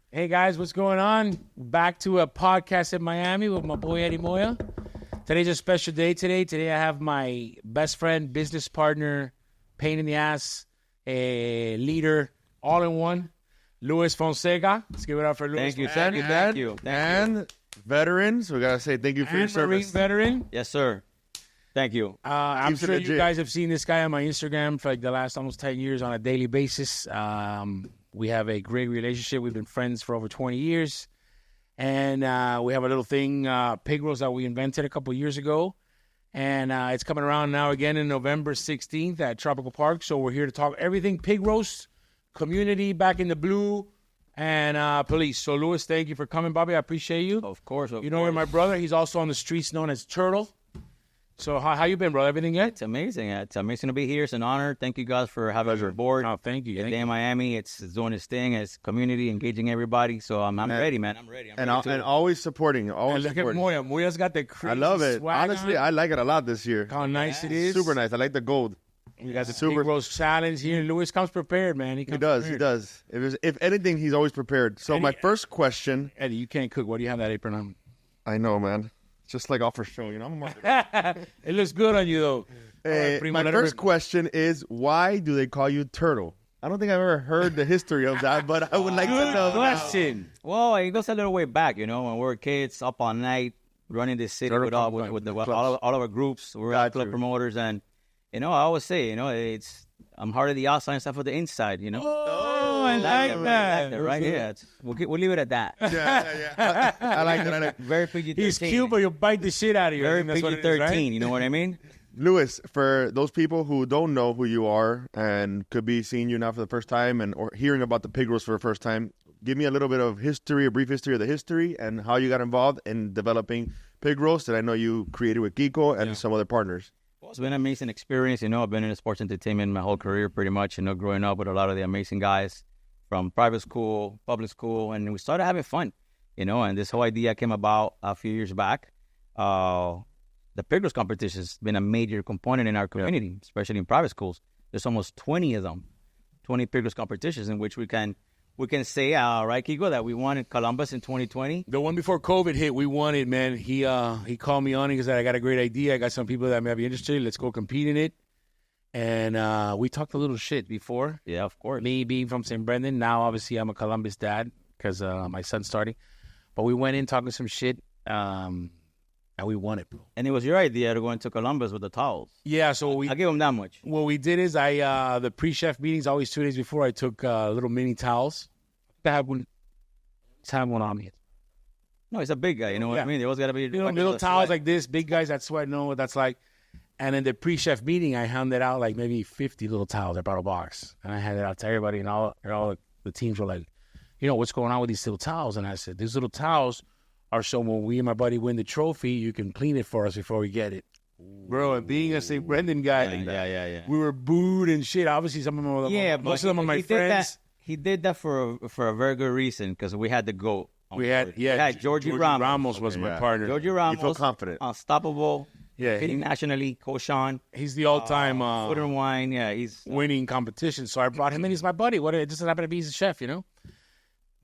Hey guys, what's going on? Back to a podcast in Miami with my boy Eddie Moya. Today's a special day Today I have my best friend, business partner, pain in the ass, a leader, all in one, Luis Fonseca. Let's give it up for Luis. Thank you. And veterans, we got to say thank you for your service. Marine veteran. Yes, sir. Thank you. I'm Keeps it sure you legit. guys have seen this guy on my Instagram for like the last almost 10 years on a daily basis. We have a great relationship. We've been friends for over 20 years. And we have a little thing, pig roast, that we invented a couple years ago. And it's coming around now again in November 16th at Tropical Park. So we're here to talk everything pig roast, community back in the blue, and police. So, Luis, thank you for coming, Bobby. I appreciate you. Of course. You know, you're my brother. He's also on the streets known as Turtle. So how you been, bro? Everything good? It's amazing. It's amazing to be here. It's an honor. Thank you guys for having us aboard. Oh, thank you. Today in Miami, it's doing its thing. It's community, engaging everybody. So I'm ready, man. I'm ready. And always supporting. And look at Moya. Moya's got the crazy I love it. swag Honestly, on. I like it a lot this year. How nice it is. Super nice. I like the gold. We got the pig roast challenge here. Luis comes prepared, man. He does. If anything, he's always prepared. So my first question. Eddie, you can't cook. Why do you have that apron on? I know, man. Just like offer show, you know. I'm a marketer. It looks good on you, though. Hey, All right, Primo, my first question is, why do they call you Turtle? I don't think I've ever heard the history of that, but I would like to know. Question. Well, it goes a little way back, you know, when we were kids, up all night, running this city with all of our groups. We're all club promoters, and you know, I always say, you know, I'm hard of the outside and stuff of the inside, you know. Oh, I like that. Right here. We'll leave it at that. Yeah. I like it. Very PG-13. He's cute, but you'll bite the shit out of you. Very That's what it is, PG-13, right? you know what I mean? Luis, for those people who don't know who you are and could be seeing you now for the first time or hearing about the pig roast for the first time, give me a little bit of history, a brief history of the history and how you got involved in developing pig roast that I know you created with Kiko and some other partners. Well, it's been an amazing experience. You know, I've been in sports entertainment my whole career pretty much, you know, growing up with a lot of the amazing guys from private school, public school, and we started having fun, you know, and this whole idea came about a few years back. The pig roast competition has been a major component in our community, especially in private schools. There's almost 20 of them, 20 pig roast competitions in which we can say, right, Kiko, that we won in Columbus in 2020. The one before COVID hit, we won it, man. He called me on. He said, I got a great idea. I got some people that may be interested. Let's go compete in it. And we talked a little shit before. Yeah, of course. Me being from St. Brendan. Now, obviously, I'm a Columbus dad because my son's starting. But we went in talking some shit, and we won it, bro. And it was your idea to go into Columbus with the towels. Yeah, so I give them that much. What we did is the pre-chef meetings, always 2 days before, I took little mini towels. I have one on me. No, he's a big guy. You know what I mean? There always got to be little towels like this. Big guys that sweat know what that's like. And in the pre-chef meeting, I handed out like maybe 50 little towels. I brought a box. And I handed it out to everybody. And all the teams were like, you know, what's going on with these little towels? And I said, these little towels are so when we and my buddy win the trophy, you can clean it for us before we get it. Bro, and being a St. Brendan guy, yeah. we were booed and shit. Obviously, some of them were most of them are my friends. He did that for a very good reason because we had the GOAT. We had Georgie Ramos was my partner. Georgie Ramos, You feel confident. Unstoppable. Yeah, hitting nationally. Koshan. He's the all-time food and wine. Yeah, he's winning competition. So I brought him in. He's my buddy. It just happened to be he's a chef, you know.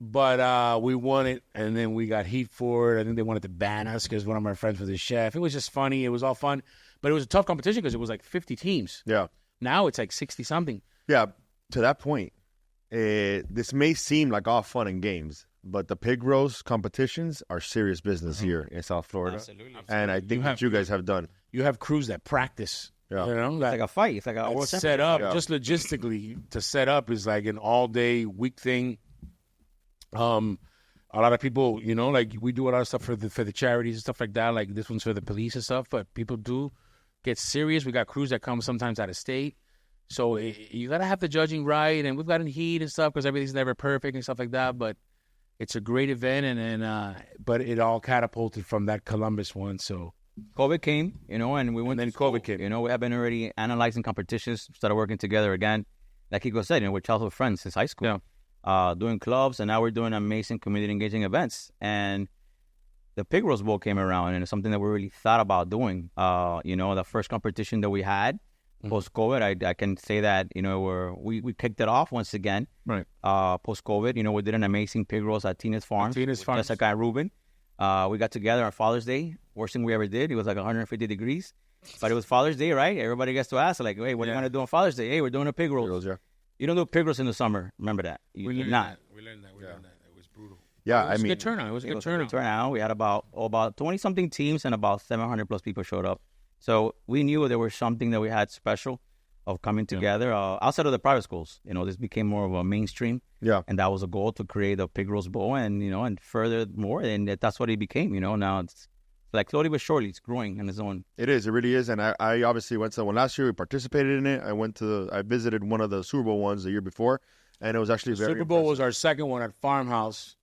But we won it, and then we got heat for it. I think they wanted to ban us because one of my friends was a chef. It was just funny. It was all fun, but it was a tough competition because it was like 50 teams. Yeah. Now it's like 60 something. Yeah. To that point, this may seem like all fun and games, but the pig roast competitions are serious business here in South Florida. Absolutely. And I think what you guys have done. You have crews that practice. Yeah. You know, it's like a fight. It's like a world set up. Yeah. Just logistically, to set up is like an all-day week thing. A lot of people, you know, like we do a lot of stuff for the charities and stuff like that. Like this one's for the police and stuff. But people do get serious. We got crews that come sometimes out of state. So you got to have the judging right. And we've gotten heat and stuff because everything's never perfect and stuff like that. But it's a great event. But it all catapulted from that Columbus one. So COVID came, you know, and we went. And then COVID came. You know, we have been already analyzing competitions, started working together again. Like Kiko said, you know, we're childhood friends since high school. Yeah. Doing clubs, and now we're doing amazing community engaging events. And the Pig Roast Bowl came around, and it's something that we really thought about doing. You know, the first competition that we had Post-COVID, I can say that, we kicked it off once again. Right. Post-COVID, we did an amazing pig roast at Tina's Farm. Jessica and Ruben. We got together on Father's Day. Worst thing we ever did. It was like 150 degrees. But it was Father's Day, right? Everybody gets to ask, like, hey, what are you going to do on Father's Day? Hey, we're doing a pig roast. You don't do pig roast in the summer. Remember that. We learned that. We learned that. It was brutal. Yeah, it was a good turnout. It was a good turnout. We had about 20-something teams and about 700 plus people showed up. So we knew there was something that we had special of coming together outside of the private schools. This became more of a mainstream. Yeah. And that was a goal to create a pig roast bowl and furthermore, and that's what it became. Now it's like slowly but surely, it's growing on its own. It is. It really is. And I obviously went to the one last year. We participated in it. I visited one of the Super Bowl ones the year before, and it was actually very Super Bowl impressive. was our second one at Farmhouse,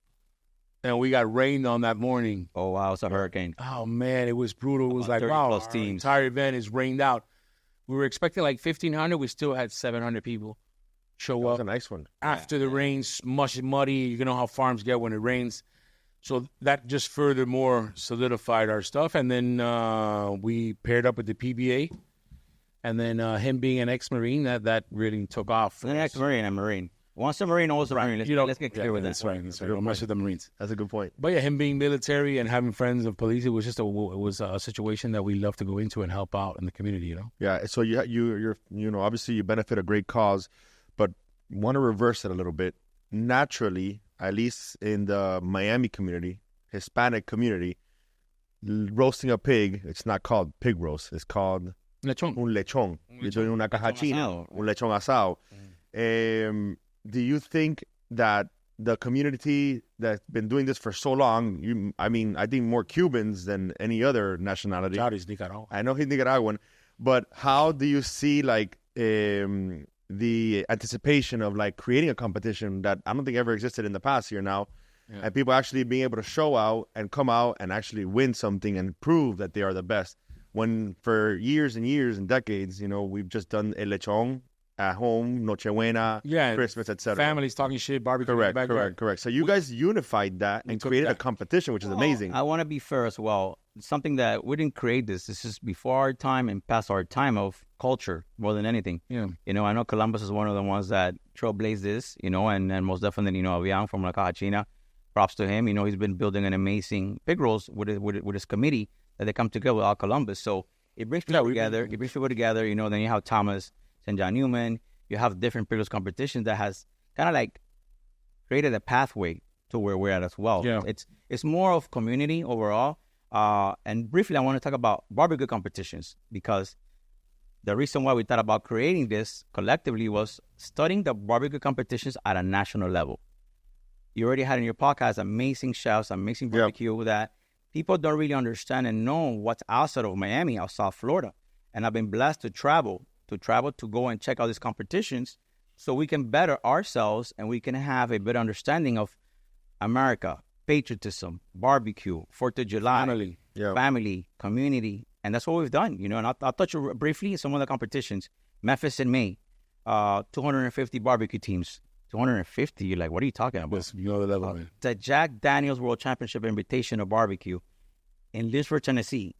and we got rained on that morning. Oh, wow. It's a hurricane. Oh, man. It was brutal. It was like, 30 wow, plus our teams. entire event is rained out. We were expecting like 1,500. We still had 700 people show That was up. a nice one. After the rains, muddy. You know how farms get when it rains. So that just furthermore solidified our stuff. And then we paired up with the PBA. And then him being an ex-Marine, that really took off. An ex-Marine and Marine. Once a Marine, always a Marine. Let's get clear with that. That's right. Don't mess with the Marines. That's a good point. But yeah, him being military and having friends of police, it was just a situation that we love to go into and help out in the community, Yeah, so you're obviously you benefit a great cause, but want to reverse it a little bit. Naturally, at least in the Miami community, Hispanic community, roasting a pig, it's not called pig roast. It's called Lechon. un lechon. You're doing una caja china, un lechon asado. Do you think that the community that's been doing this for so long, I think more Cubans than any other nationality. Charities, Nicaragua. I know he's Nicaraguan, but how do you see the anticipation of creating a competition that I don't think ever existed in the past here now, and people actually being able to show out and come out and actually win something and prove that they are the best? When for years and years and decades, we've just done el lechon at home, Nochebuena, Christmas, etc. Families talking shit, barbecue. Correct. So you guys unified that and created a competition, which is amazing. I want to be fair as well. Something that we didn't create this. This is before our time and past our time of culture more than anything. Yeah. I know Columbus is one of the ones that trailblazed this, and most definitely, Avian from La Caja China. Props to him. He's been building an amazing pig roast with his committee that they come together with all Columbus. So it brings people together. It brings people together. Then you have Thomas St. John Newman. You have different pig roast competitions that has kind of created a pathway to where we're at as well. Yeah. It's more of community overall. And briefly, I want to talk about barbecue competitions because the reason why we thought about creating this collectively was studying the barbecue competitions at a national level. You already had in your podcast amazing chefs, amazing barbecue that people don't really understand and know what's outside of Miami, outside Florida. And I've been blessed to travel to go and check out these competitions so we can better ourselves and we can have a better understanding of America, patriotism, barbecue, 4th of July, family, community. And that's what we've done, And I'll touch briefly some of the competitions. Memphis in May, 250 barbecue teams. 250, you're like, what are you talking about? The level, man. The Jack Daniels World Championship Invitation of Barbecue in Lynchburg, Tennessee.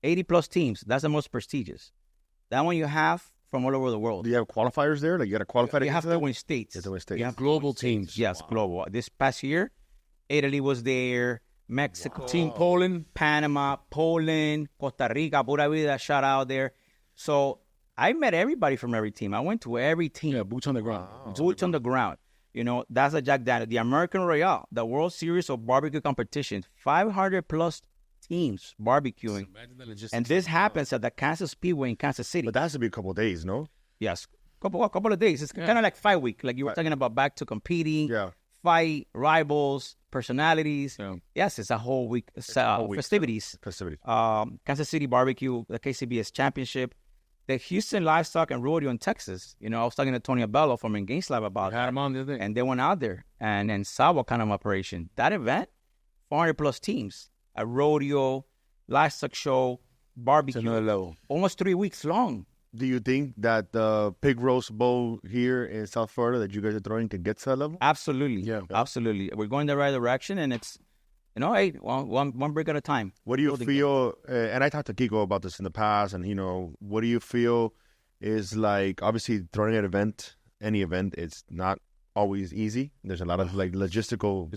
80 plus teams. That's the most prestigious. That one you have from all over the world. Do you have qualifiers there? You got to qualify? You have to win states. You have global teams. Yes, global. This past year, Italy was there, Mexico, Team Poland, Panama, Poland, Costa Rica, Pura Vida, shout out there. So I met everybody from every team. I went to every team. Yeah, boots on the ground. Boots on the ground. That's a Jack Daniel. The American Royale, the World Series of Barbecue Competitions, 500 plus teams barbecuing. And this happens at the Kansas Speedway in Kansas City. But that has to be a couple of days, no? Yes. Couple of days. It's kind of like 5 weeks. Like you were talking about back to competing, fight, rivals, personalities. Yeah. Yes, it's a whole week. Festivities. Kansas City Barbecue, the KCBS Championship. The Houston Livestock and Rodeo in Texas. I was talking to Tony Abello from Engage Live about had him on the other day. And they went out there and saw what kind of operation. That event, 400 plus teams. A rodeo, livestock show, barbecue. It's another level. Almost 3 weeks long. Do you think that the pig roast bowl here in South Florida that you guys are throwing can get to that level? Absolutely. Yeah. Absolutely. We're going the right direction, and it's, hey, one brick at a time. What do you feel, and I talked to Kiko about this in the past, and, what do you feel is like obviously throwing an event, any event, it's not always easy. There's a lot of like logistical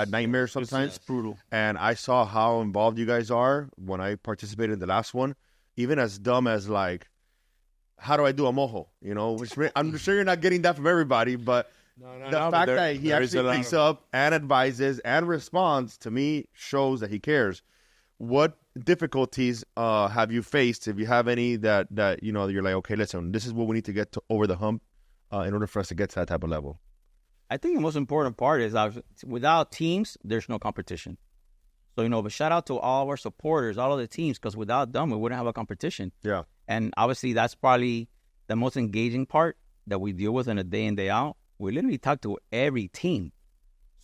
nightmares sometimes. It's brutal. And I saw how involved you guys are when I participated in the last one, even as dumb as like, how do I do a mojo? You know, which I'm sure you're not getting that from everybody, but the fact that he actually picks up and advises and responds to me shows that he cares. What difficulties have you faced, if you have any, that you know you're like, okay, listen, this is what we need to get to over the hump in order for us to get to that type of level? I think the most important part is without teams, there's no competition. So, you know, but shout out to all of our supporters, all of the teams, because without them, we wouldn't have a competition. Yeah. And obviously, that's probably the most engaging part that we deal with on a day in, day out. We literally talk to every team.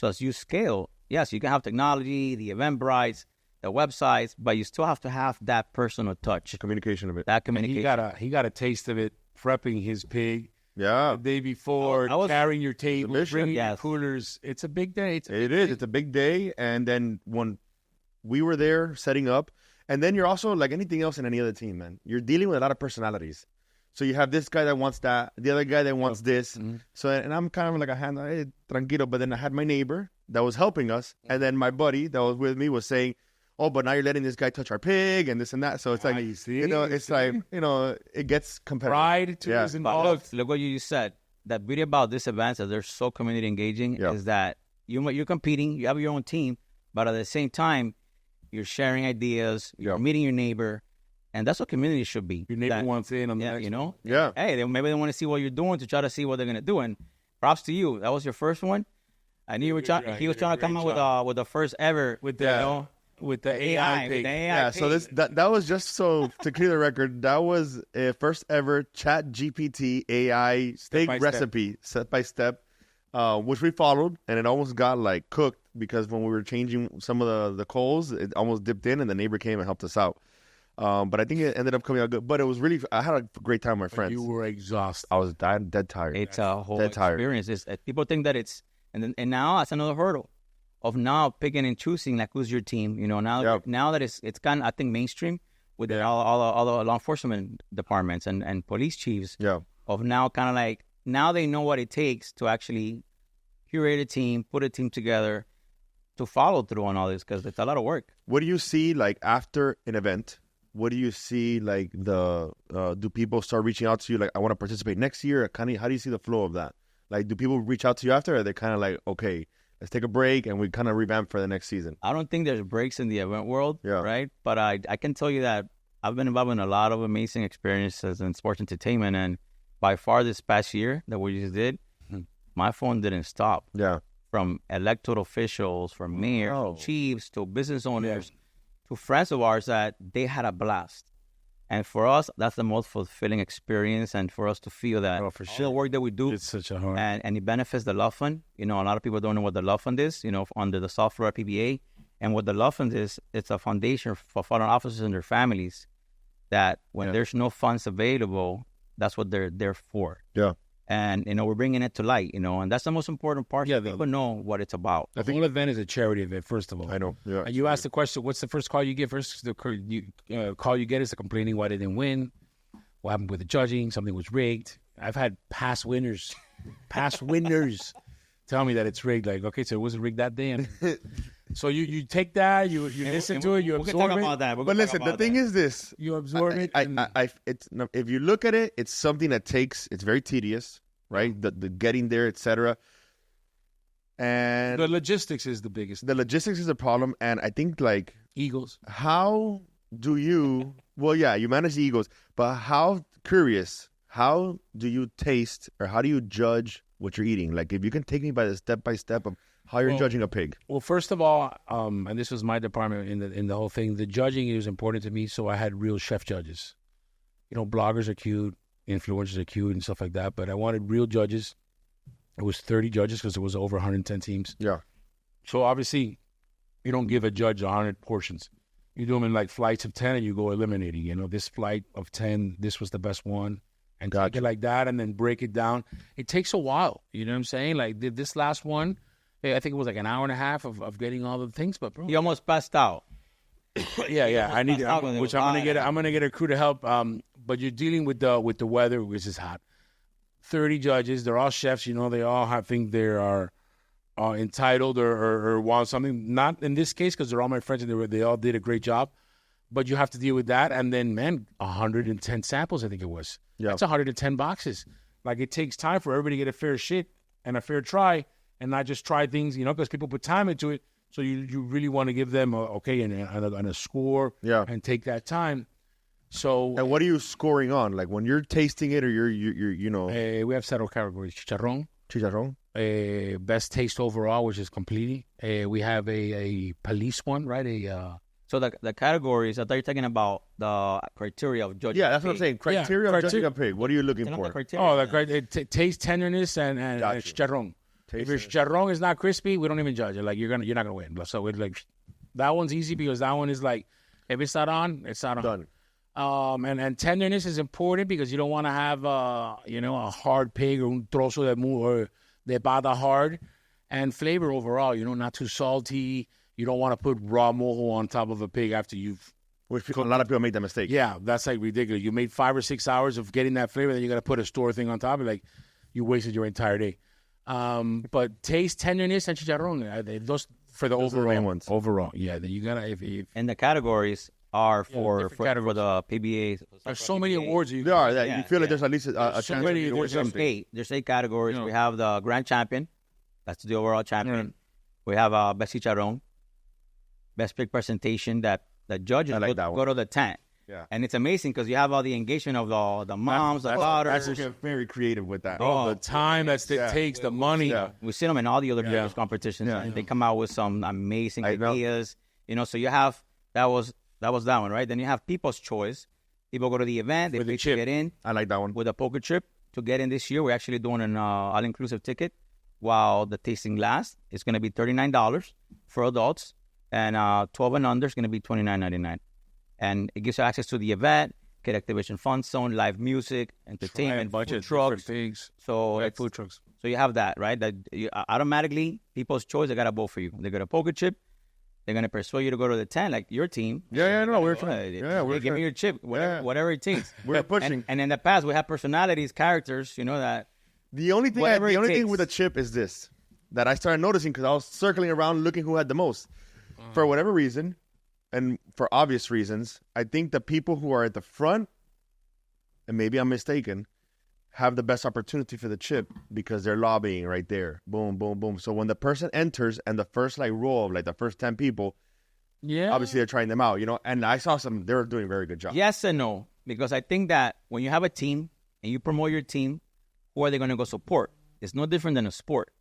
So as you scale, yes, you can have technology, the Eventbrites, the websites, but you still have to have that personal touch. The communication of it. That communication. He got a taste of it prepping his pig. Yeah. The day before, carrying your table, bringing your coolers. It's a big day. It's a big day. And then when we were there setting up, and then you're also like anything else in any other team, man. You're dealing with a lot of personalities. So you have this guy that wants that, the other guy that wants this. Mm-hmm. So, and I'm kind of like a hand, hey, tranquilo. But then I had my neighbor that was helping us. And then my buddy that was with me was saying, oh, but now you're letting this guy touch our pig and this and that. So it's like, it gets competitive. Pride too is involved. Look what you just said. That beauty about this event is they're so community engaging is that you're competing, you have your own team, but at the same time, you're sharing ideas, you're meeting your neighbor, and that's what community should be. Your neighbor wants in on the next you know? Yeah. Hey, maybe they want to see what you're doing to try to see what they're going to do. And props to you. That was your first one. I knew he was trying to come out with the first ever. With the AI pig. Yeah, so that was just so to clear the record, that was a first ever Chat GPT AI steak recipe, step by step, which we followed, and it almost got like cooked because when we were changing some of the coals, it almost dipped in, and the neighbor came and helped us out. But I think it ended up coming out good. But it was really, I had a great time with my friends. You were exhausted. I was dead tired. It's a whole experience. People think that it's, and now that's another hurdle of now picking and choosing like who's your team. You know, now that it's gotten, I think, mainstream with all the law enforcement departments and police chiefs. Yeah. Of now kind of like, now they know what it takes to actually curate a team, put a team together, to follow through on all this, because it's a lot of work. What do you see like after an event? What do you see like do people start reaching out to you like, I want to participate next year? How do you see the flow of that? Like, do people reach out to you after, or are they kind of like, okay, let's take a break and we kind of revamp for the next season? I don't think there's breaks in the event world, right? But I can tell you that I've been involved in a lot of amazing experiences in sports entertainment, and by far this past year that we just did, my phone didn't stop. Yeah. From elected officials, from mayors, chiefs, to business owners, to friends of ours that they had a blast. And for us, that's the most fulfilling experience. And for us to feel that all the work that we do, it's such a hard, and it benefits the Love Fund. You know, a lot of people don't know what the Love Fund is, you know, under the software PBA. And what the Love Fund is, it's a foundation for fallen officers and their families that when there's no funds available, that's what they're there for. Yeah. And, you know, we're bringing it to light, you know, and that's the most important part. Yeah, people know what it's about. The whole event is a charity event, first of all. I know. Yeah. And you asked the question, what's the first call you get? First, the call you get is the complaining why they didn't win, what happened with the judging, something was rigged. I've had past winners tell me that it's rigged. Like, okay, so it wasn't rigged that day. And so you take that, you listen to it, you absorb it. We'll talk about that. But listen, the thing is this. You absorb it. If you look at it, it's something that it's very tedious, right? The getting there, etc. And the logistics is the biggest. The logistics is a problem. And I think like Eagles. How do you, you manage the Eagles, but how do you taste or how do you judge what you're eating? Like if you can take me by the step by step of how you're judging a pig. Well, first of all, and this was my department in the whole thing, the judging is important to me, so I had real chef judges. You know, bloggers are cute, influencers are cute and stuff like that, but I wanted real judges. It was 30 judges because there was over 110 teams. Yeah. So obviously, you don't give a judge 100 portions. You do them in like flights of 10 and you go eliminating. You know, this flight of 10, this was the best one. And take it like that and then break it down. It takes a while. You know what I'm saying? Like this last one, I think it was like an hour and a half of getting all the things. But bro, you almost passed out. yeah. I need which I'm gonna get a crew to help. but you're dealing with the weather, which is hot. 30 judges. They're all chefs. They all think they are entitled or want something. Not in this case because they're all my friends and they all did a great job. But you have to deal with that. And then, man, 110 samples, I think it was. Yeah. That's 110 boxes. Like, it takes time for everybody to get a fair shit and a fair try and not just try things, because people put time into it. So you really want to give them a score and take that time. So, and what are you scoring on? Like, when you're tasting it or you're we have several categories. Chicharrón. Best taste overall, which is completely. We have a police one, right? So the categories, I thought you're talking about the criteria of judging. Yeah, that's what I'm saying. Criteria of judging a pig. What are you looking for? Taste, tenderness, and chicharrón. If your chicharrón is not crispy, we don't even judge it. Like, you're not gonna win. So it's like, that one's easy because that one is like, if it's not on, it's not on. Done. And tenderness is important because you don't want to have a hard pig or un trozo de pata hard, and flavor overall. Not too salty. You don't want to put raw mojo on top of a pig after you've. Which a lot of people make that mistake. Yeah, that's like ridiculous. You made 5 or 6 hours of getting that flavor, then you got to put a store thing on top of it. Like, you wasted your entire day. But taste, tenderness, and chicharrón, those for the overall main ones. Overall, yeah. Then you gotta. And the categories are for the PBA. There's so many awards. There are that you feel like there's at least a chance. There's 8 categories. We have the grand champion. That's the overall champion. We have best chicharrón. Best pig presentation that the judges go to the tent. Yeah. And it's amazing because you have all the engagement of the moms, the daughters. That's very creative with that. The time that it takes, the money. Yeah. We see them in all the other judges competitions, and they come out with some amazing ideas. So you have that was that one, right? Then you have People's Choice. People go to the event, they pay to get in. I like that one. With a poker chip to get in this year. We're actually doing an all-inclusive ticket, while the tasting lasts. It's going to be $39 for adults. And 12 and under is going to be $29.99. And it gives you access to the event, Kid Activation Fun Zone, live music, entertainment, food trucks. Things. So food trucks. So you have that, right? That you, automatically, People's Choice, they got to vote for you. They got a poker chip. They're going to persuade you to go to the tent, like your team. We're trying. Give me your chip, whatever it takes. We're pushing. And in the past, we have personalities, characters, that. The only thing with a chip is this, that I started noticing because I was circling around looking who had the most. For whatever reason, and for obvious reasons, I think the people who are at the front, and maybe I'm mistaken, have the best opportunity for the chip because they're lobbying right there. Boom, boom, boom. So when the person enters and the first row of the first 10 people, obviously they're trying them out, And I saw they were doing a very good job. Yes and no, because I think that when you have a team and you promote your team, who are they going to go support? It's no different than a sport.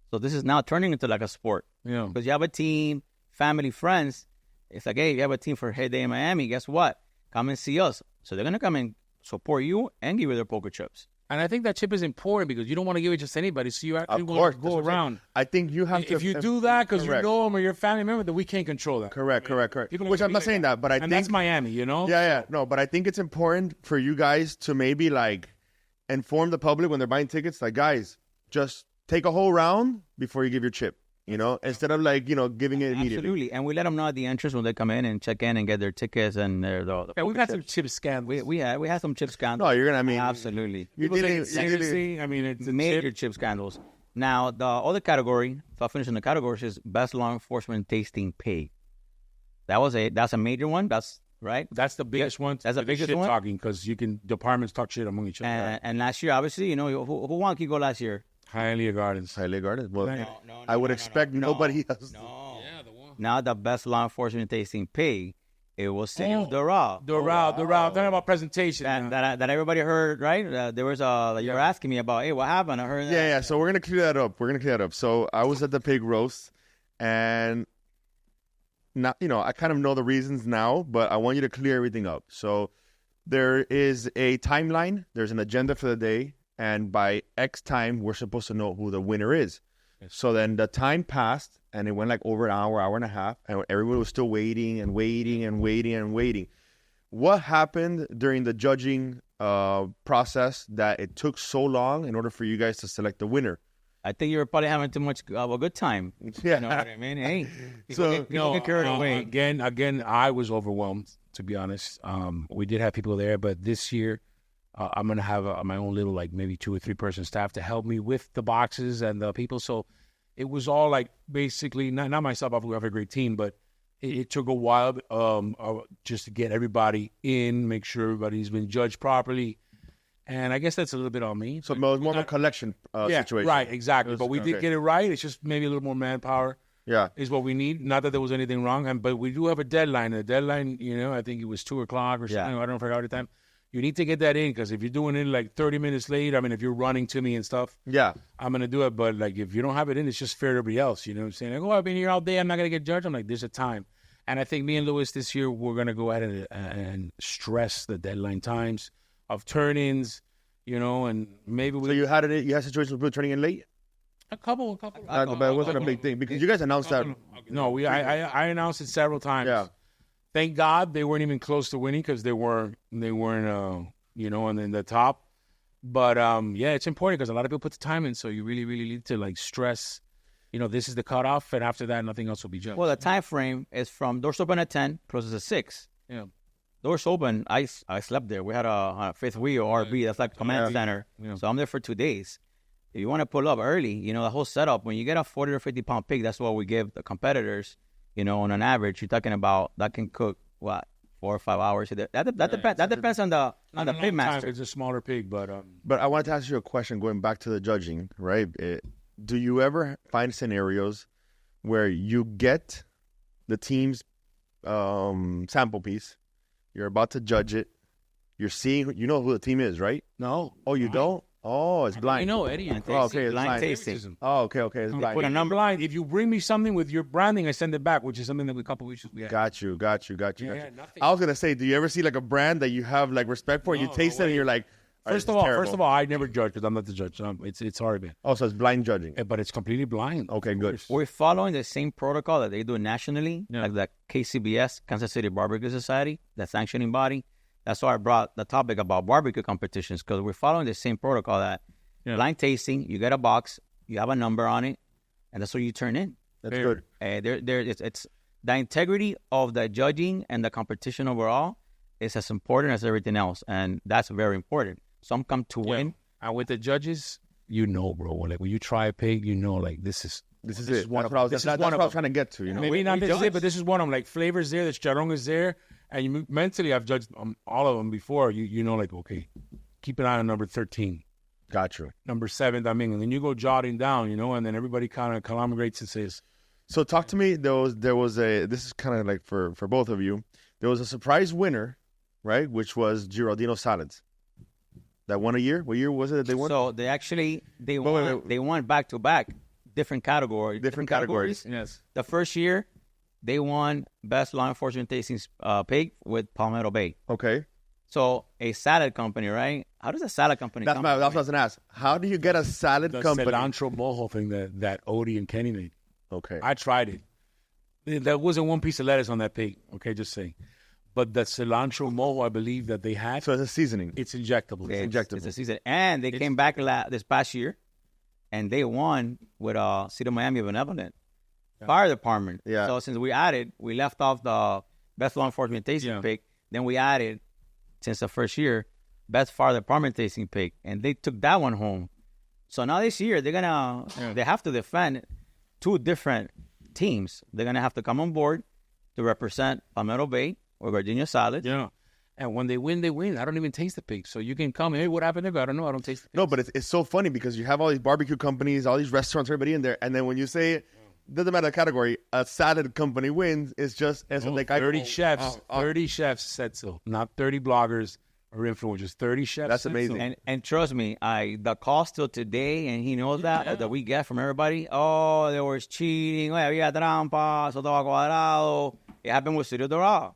So this is now turning into like a sport. Yeah. Because you have a team, family, friends. It's like, hey, you have a team for Heyday in Miami. Guess what? Come and see us. So they're going to come and support you and give you their poker chips. And I think that chip is important because you don't want to give it just anybody. So you actually want to go around. I think you have to. If you do that because you know them or you're a family member, then we can't control that. Correct. Which I'm not saying that, but I think. And that's Miami, Yeah. No, but I think it's important for you guys to maybe inform the public when they're buying tickets. Like, guys, just take a whole round before you give your chip, instead of giving it immediately. Absolutely. And we let them know at the entrance when they come in and check in and get their tickets and we've had some chip scandals. We had some chip scandals. No, you're going to, absolutely. Seriously, it's major chip scandals. Now, the other category, so I'll finish in the categories, is best law enforcement tasting pig. That's a major one. That's right. That's the biggest one. That's the biggest one. Talking because departments talk shit among each other. And last year, obviously, who won Kiko last year? Hialeah Gardens. Well, I would expect nobody else. No. Yeah, the one. Now the best law enforcement tasting pig, it was Doral. Talking about presentation. That everybody heard, right? There was you were asking me about, hey, what happened? I heard that. Yeah. So we're gonna clear that up. So I was at the pig roast, and now I kind of know the reasons now, but I want you to clear everything up. So there is a timeline. There's an agenda for the day. And by X time, we're supposed to know who the winner is. Yes. So then the time passed, and it went over an hour and a half, and everybody was still waiting. What happened during the judging process that it took so long in order for you guys to select the winner? I think you were probably having too much of a good time. Yeah. You know what I mean? Hey, Again, I was overwhelmed. to be honest. We did have people there, but this year I'm going to have my own little, like maybe 2 or 3 person staff to help me with the boxes and the people. So it was all like basically, not myself, we have a great team, but it took a while just to get everybody in, make sure everybody's been judged properly. And I guess that's a little bit on me. So it was more of a collection situation. Right, exactly. But we did get it right. It's just maybe a little more manpower. Yeah, is what we need. Not that there was anything wrong, but we do have a deadline. The deadline, I think it was 2:00 or something. I don't forget the time. You need to get that in because if you're doing it like 30 minutes late, I mean, if you're running to me and stuff, I'm gonna do it. But like if you don't have it in, it's just fair to everybody else. You know what I'm saying? Like, I've been here all day. I'm not gonna get judged. I'm like, there's a time. And I think me and Louis this year, we're going to go ahead and stress the deadline times of turn-ins, and maybe we... So you had situations with people turning in late? A couple. But it wasn't a big thing because you guys announced that. No, I announced it several times. Yeah. Thank God they weren't even close to winning because they weren't in the top. But, it's important because a lot of people put the time in, so you really, really need to, like, stress... this is the cutoff, and after that, nothing else will be judged. Well, the time frame is from doors open at 10, closes at 6. Yeah. Doors open, I slept there. We had a fifth wheel RB, that's like command center. Yeah. So I'm there for 2 days. If you want to pull up early, the whole setup, when you get a 40 or 50 pound pig, that's what we give the competitors, on an average. You're talking about that can cook, 4 or 5 hours. That depends on the pig master. It's a smaller pig, but... But I wanted to ask you a question going back to the judging, right? Do you ever find scenarios where you get the team's sample piece, you're about to judge it, you're seeing, who the team is, right? No. Oh, you don't? Oh, it's blind. Eddie. Okay, it's blind tasting. Oh, okay, it's blind. Put a number line. If you bring me something with your branding, I send it back, which is something that a couple weeks we had. Got you. Yeah, nothing. I was gonna say, do you ever see like a brand that you have like respect for, and you taste it, and you're like, First of all, I never judge because I'm not the judge. It's hard, man. Oh, so it's blind judging. But it's completely blind. Okay, good. We're following the same protocol that they do nationally, like the KCBS, Kansas City Barbecue Society, the sanctioning body. That's why I brought the topic about barbecue competitions, because we're following the same protocol that blind tasting, you get a box, you have a number on it, and that's what you turn in. That's good. It's the integrity of the judging and the competition overall is as important as everything else, and that's very important. Some come to win. And with the judges, bro. Like when you try a pig, like this is it. That's what I was trying to get to. Maybe not this is it, but this is one of them. Like flavors there, the charong is there, and mentally I've judged all of them before. Like okay, keep an eye on number 13. Got you. Number 7, and then you go jotting down, and then everybody kind of conglomerates and says. So talk to me. There was a. This is kind of like for both of you. There was a surprise winner, right? Which was Giraldino Salads. That won a year? What year was it that they won? So they won back to back, different categories. Different categories. Yes. The first year, they won best law enforcement tasting pig with Palmetto Bay. Okay. So a salad company, right? How does a salad company? That's what I was going to ask. How do you get a salad company? The cilantro mojo thing that Odie and Kenny made. Okay. I tried it. There wasn't one piece of lettuce on that pig. Okay, just saying. But the cilantro mojo, I believe that they had. So it's a seasoning. It's injectable. It's a season. And they came back this past year, and they won with City of Miami Benevolent Fire Department. Yeah. So since we left off the best law enforcement tasting pig, then we added, since the first year, best fire department tasting pig, and they took that one home. So now this year they have to defend 2 different teams. They're gonna have to come on board to represent Palmetto Bay or Virginia Salad. Yeah. And when they win, they win. I don't even taste the pig. So you can come, hey, what happened there? I don't know. I don't taste the pig. No, but it's so funny because you have all these barbecue companies, all these restaurants, everybody in there. And then when you say, doesn't matter the category, a salad company wins, it's just... It's like 30 chefs. 30 chefs said so. Not 30 bloggers or influencers. 30 chefs. That's amazing. So. And trust me, the cost till today, and he knows that we get from everybody, there was cheating, había trampa, eso estaba cuadrado. It happened with Studio Dorado.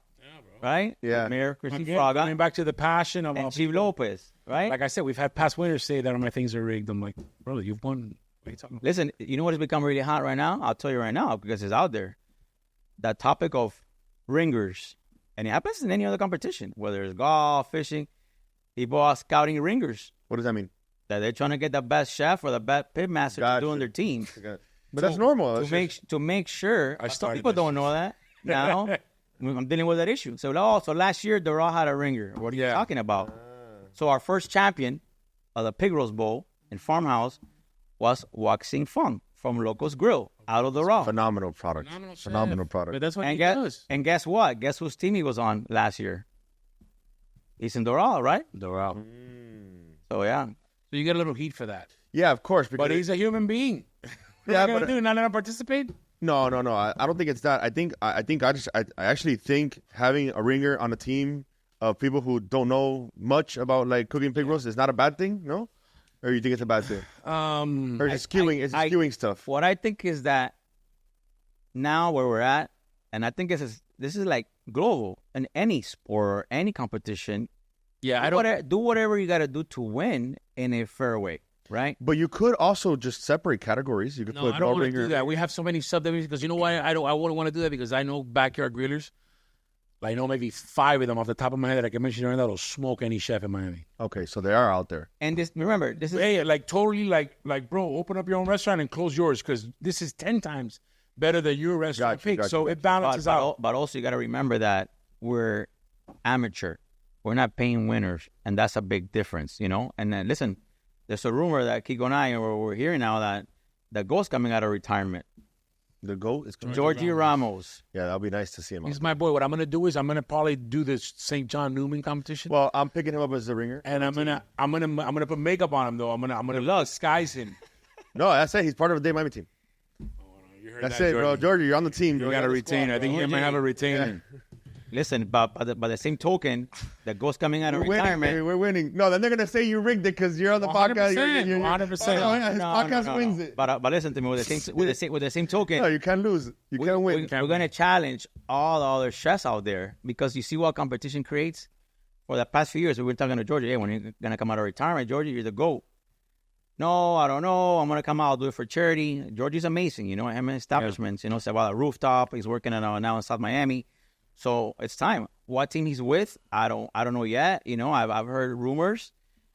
Right? Yeah. Mayor Christy Fraga. Coming back to the passion of and Chief Lopez, right? Like I said, we've had past winners say that my things are rigged. I'm like, brother, you've won. What are you talking about? Listen, you know what has become really hot right now? I'll tell you right now because it's out there. That topic of ringers. And it happens in any other competition, whether it's golf, fishing. People are scouting ringers. What does that mean? That they're trying to get the best chef or the best pit master to do on their team. But that's normal. To make sure. Some people don't know that now. I'm dealing with that issue. So, so last year, Doral had a ringer. What are you talking about? So our first champion of the Pig Roast Bowl in Farmhouse was Waxing Fung from Locos Grill out of Doral. Phenomenal product. Phenomenal product. But that's what he does. And guess what? Guess whose team he was on last year? He's in Doral, right? Doral. So, yeah. So you get a little heat for that. Yeah, of course. But he's a human being. Yeah, what are you not let him participate? No. I don't think it's that. I actually think having a ringer on a team of people who don't know much about like cooking pig roast is not a bad thing. No, or you think it's a bad thing? Or it's skewing stuff. What I think is that now where we're at, and I think this is like global in any sport or any competition. Yeah, do whatever you got to do to win in a fair way. Right, but you could also just separate categories. You could put I don't want to do that. We have so many subdivisions because you know why I wouldn't want to do that because I know backyard grillers. I know maybe 5 of them off the top of my head that I can mention right now that'll smoke any chef in Miami. Okay, so they are out there. And this is hey, like totally like bro, open up your own restaurant and close yours because this is 10 times better than your restaurant pick. So it balances out. But also you got to remember that we're amateur. We're not paying winners, and that's a big difference, you know. And then listen. There's a rumor that Kiko and I, or we're hearing now that the GOAT's coming out of retirement. The GOAT is coming. Georgie Ramos. Yeah, that'll be nice to see him. He's my boy. What I'm gonna do is I'm gonna probably do this St. John Newman competition. Well, I'm picking him up as the ringer, and I'm gonna put makeup on him though. I'm gonna disguise him. No, that's it. He's part of the Day Miami team. You heard that's that, it, Georgie. bro. Georgie, you're on the team. You got a retainer. I think he might have a retainer. Yeah. Listen, but by the same token, the GOAT's coming out of retirement. We're winning. No, then they're gonna say you rigged it because you're on the podcast. 100%. His podcast wins it. But listen to me with the same token. No, you can't lose. You can't win. We're gonna challenge all the other chefs out there because you see what competition creates. For the past few years, we've been talking to Georgie. Hey, when you're gonna come out of retirement, Georgie, you're the GOAT. No, I don't know. I'm gonna come out. I'll do it for charity. Georgie's amazing. You know, him and establishments. You know, say about a rooftop. He's working now in South Miami. So it's time. What team he's with, I don't know yet. You know, I've heard rumors.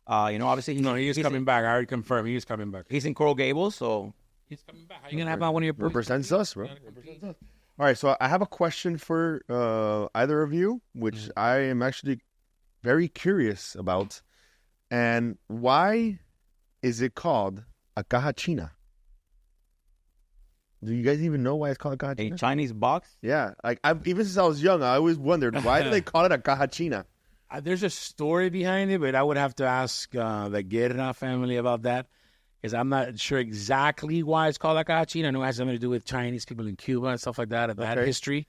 You know, obviously he is coming back. I already confirmed he is coming back. He's in Coral Gables, so he's coming back. How you gonna have one of your represents us, bro? Represents us. All right, so I have a question for either of you, which I am actually very curious about. And why is it called a Caja China? Do you guys even know why it's called a Caja China? A Chinese box? Yeah. Like even since I was young, I always wondered, why do they call it a Caja China? There's a story behind it, but I would have to ask the Guerra family about that because I'm not sure exactly why it's called a Caja China. I know it has something to do with Chinese people in Cuba and stuff like that. That history.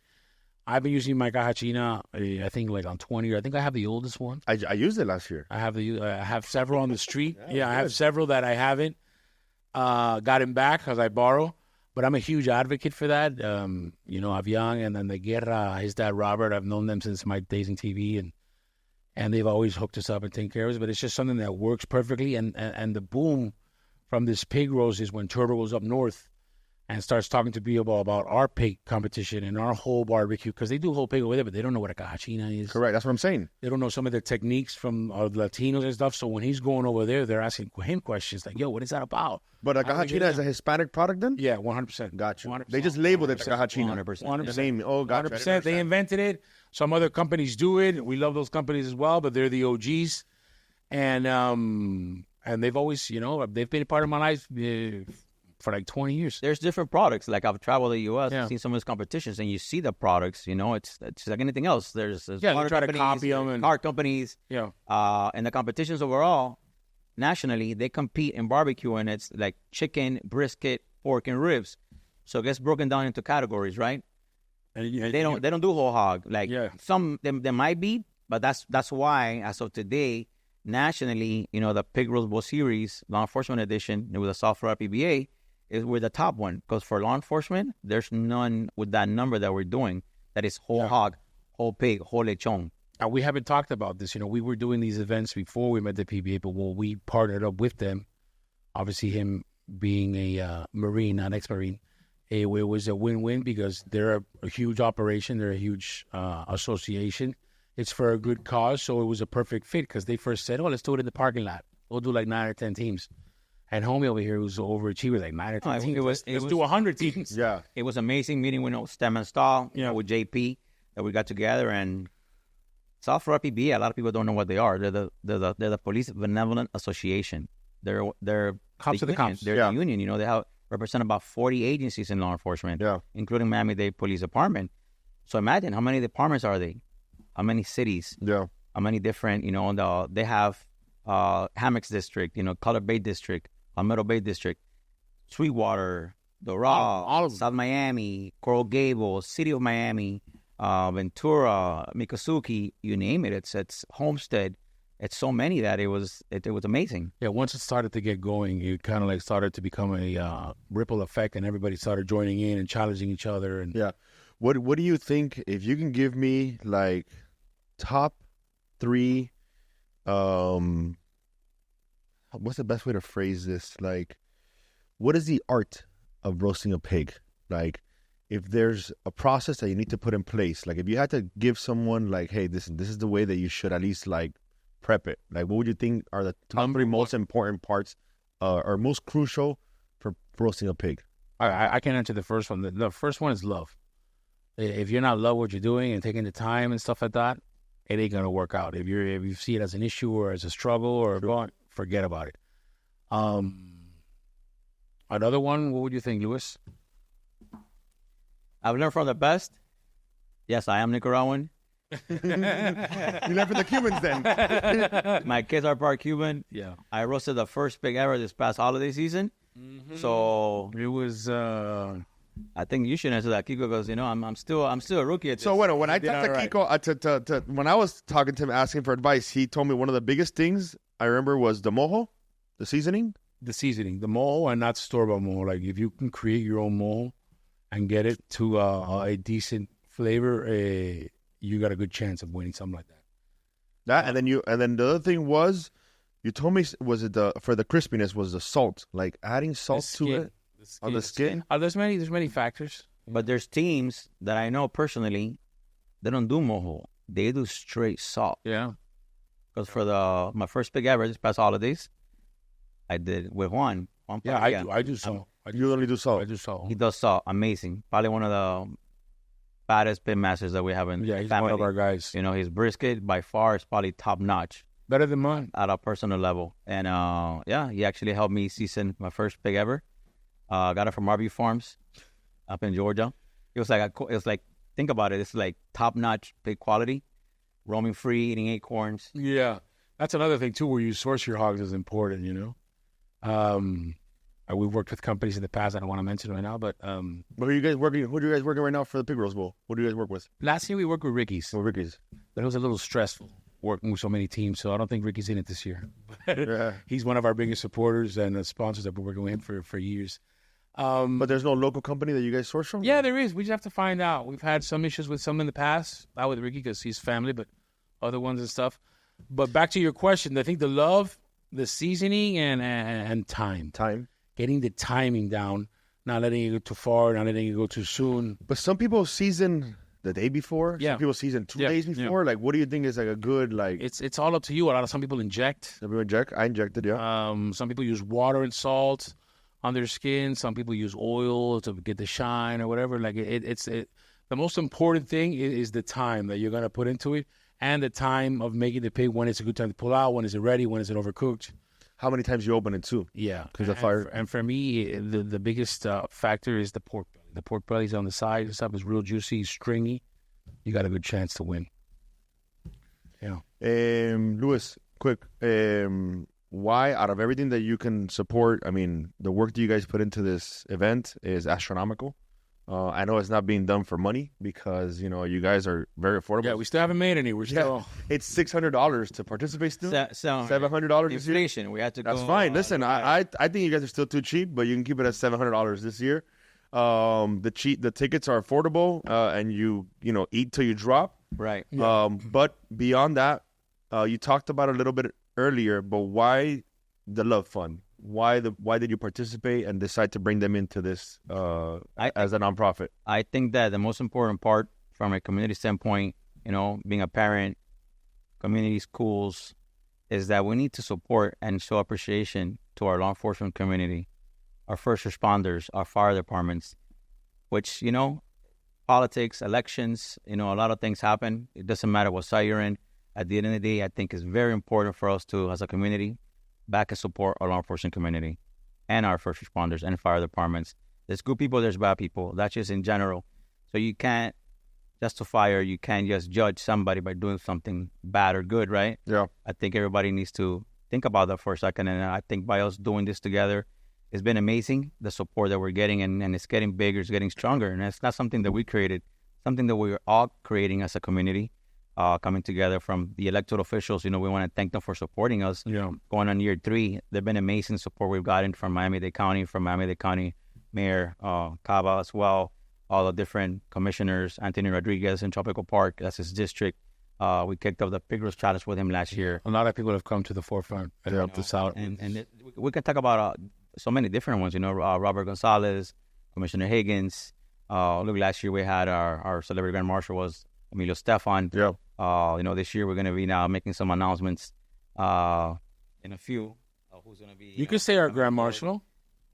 I've been using my Caja China, I think like on 20 I think I have the oldest one. I used it last year. I have several on the street. Yeah, I have several that I haven't gotten back because I borrow. But I'm a huge advocate for that. You know, Avian and then the Guerra, his dad Robert, I've known them since my days in TV, and they've always hooked us up and taken care of us. But it's just something that works perfectly. And the boom from this pig roast is when Turtle goes up north and starts talking to people about our pig competition and our whole barbecue, because they do whole pig over there, but they don't know what a Caja China is. Correct. That's what I'm saying. They don't know some of the techniques from Latinos and stuff. So when he's going over there, they're asking him questions like, yo, what is that about? But a Caja China is a Hispanic product then? Yeah, 100%. Gotcha. 100%. They just labeled it Caja China. 100%. The name. Oh, gotcha. 100%. They invented it. Some other companies do it. We love those companies as well, but they're the OGs. And they've always, you know, they've been a part of my life for like 20 years. There's different products. Like I've traveled the U.S., seen some of those competitions, and you see the products. You know, it's like anything else. There's they try to copy them and car companies. Yeah. And the competitions overall, nationally, they compete in barbecue, and it's like chicken, brisket, pork, and ribs. So it gets broken down into categories, right? And they don't do whole hog. Like some they might be, but that's why as of today, nationally, you know, the Pig Roast Bowl Series Law Enforcement Edition with the software PBA. We're the top one because for law enforcement, there's none with that number that we're doing. That is whole hog, whole pig, whole lechon. We haven't talked about this. You know, we were doing these events before we met the PBA, but when we partnered up with them, obviously him being a Marine, not ex-Marine, it was a win-win because they're a huge operation. They're a huge association. It's for a good cause, so it was a perfect fit because they first said, let's do it in the parking lot. We'll do like 9 or 10 teams. And homie over here who's overachiever, like 9 or 10 teams. Let's do 100 teams. Yeah. It was amazing meeting with Stem and Stahl, with JP. that we got together, and it's all for RPB. A lot of people don't know what they are. They're the Police Benevolent Association. They're Cops of the union. cops. They're the union. You know, they represent about 40 agencies in law enforcement, including Miami-Dade Police Department. So imagine how many departments are they? How many cities? Yeah. How many different, they have Hammocks District, Color Bay District, Palmetto Bay District, Sweetwater, Doral, all of them. South Miami, Coral Gables, City of Miami, Ventura, Miccosukee, you name it. It's Homestead. It's so many that it was amazing. Yeah, once it started to get going, it kind of like started to become a ripple effect, and everybody started joining in and challenging each other. And what do you think, if you can give me like top 3, what's the best way to phrase this? Like, what is the art of roasting a pig? Like, if there's a process that you need to put in place, like if you had to give someone like, hey, this is the way that you should at least like prep it. Like, what would you think are the top 3 most important parts or most crucial for roasting a pig? I can answer the first one. The first one is love. If you're not love what you're doing and taking the time and stuff like that, it ain't gonna work out. If you see it as an issue or as a struggle or forget about it. Another one, what would you think, Luis? I've learned from the best. Yes, I am Nicaraguan. You learned from the Cubans then. My kids are part Cuban. Yeah. I roasted the first pig ever this past holiday season. Mm-hmm. So it was. I think you should answer that, Kiko, because I'm still a rookie at this. So when I talked to Kiko, when I was talking to him asking for advice, he told me one of the biggest things I remember was the mojo, the seasoning. The seasoning, the mojo, and not store-bought mojo. Like if you can create your own mojo and get it to a decent flavor, you got a good chance of winning something like that. And then the other thing was, you told me, was it for the crispiness was the salt, like adding salt to it on the skin. There's many factors, but there's teams that I know personally, they don't do mojo, they do straight salt. Yeah, because for my first pig ever this past holidays, I did with one. Yeah, I do salt. You only do salt. I do salt. He does salt, amazing. Probably one of the baddest pit masters that we have in he's family. One of our guys. His brisket by far is probably top notch. Better than mine. At a personal level. And he actually helped me season my first pig ever. Got it from RB Farms up in Georgia. It was like think about it, it's like top notch pig quality, roaming free, eating acorns. Yeah. That's another thing too, where you source your hogs is important, We've worked with companies in the past I don't want to mention right now, but who are you guys working right now for the Pig Roast Bowl? What do you guys work with? Last year we worked with Ricky's. Ricky's. But it was a little stressful working with so many teams, so I don't think Ricky's in it this year. Yeah. He's one of our biggest supporters and sponsors that we're working with him for years. But there's no local company that you guys source from? Yeah, there is. We just have to find out. We've had some issues with some in the past, not with Ricky because he's family, but other ones and stuff. But back to your question, I think the love, the seasoning, and time. Getting the timing down, not letting it go too far, not letting it go too soon. But some people season the day before. Yeah. Some people season 2 days before. Yeah. Like, what do you think is like a good like? It's all up to you. Some people inject. Some people inject. I injected. Yeah. Some people use water and salt on their skin. Some people use oil to get the shine or whatever. Like the most important thing is the time that you're gonna put into it, and the time of making the pig. When it's a good time to pull out. When is it ready? When is it overcooked? How many times you open it too? Yeah, because of fire. And for me, the biggest factor is the pork belly. The pork belly's on the side and stuff is real juicy, stringy. You got a good chance to win. Yeah. Luis, quick. Why, out of everything that you can support, I mean, the work that you guys put into this event is astronomical. I know it's not being done for money because, you guys are very affordable. Yeah, we still haven't made any. We're still... It's $600 to participate still? $700 this year? Inflation. We had to That's fine. Listen, I think you guys are still too cheap, but you can keep it at $700 this year. The tickets are affordable, and you eat till you drop. Right. Yeah. But beyond that, you talked about it a little bit earlier, but why the Love Fund? Why did you participate and decide to bring them into this as a nonprofit? I think that the most important part from a community standpoint, being a parent, community schools, is that we need to support and show appreciation to our law enforcement community, our first responders, our fire departments, which, politics, elections, a lot of things happen. It doesn't matter what side you're in. At the end of the day, I think it's very important for us to, as a community, back and support our law enforcement community and our first responders and fire departments. There's good people, there's bad people. That's just in general. So you can't justify or you can't just judge somebody by doing something bad or good, right? Yeah. I think everybody needs to think about that for a second. And I think by us doing this together, it's been amazing, the support that we're getting, and it's getting bigger, it's getting stronger. And it's not something that we created, something that we're all creating as a community, coming together from the elected officials. We want to thank them for supporting us. Yeah. Going on year 3, they've been amazing support we've gotten from Miami-Dade County Mayor Cava as well, all the different commissioners, Anthony Rodriguez in Tropical Park, that's his district. We kicked off the Pig Roast Challenge with him last year. A lot of people have come to the forefront and helped us out. And we can talk about so many different ones, Robert Gonzalez, Commissioner Higgins. Look, last year we had our celebrity grand marshal was Emilio Stefan. Yeah. This year we're going to be now making some announcements in a few. Who's going to be? You can say our grand marshal.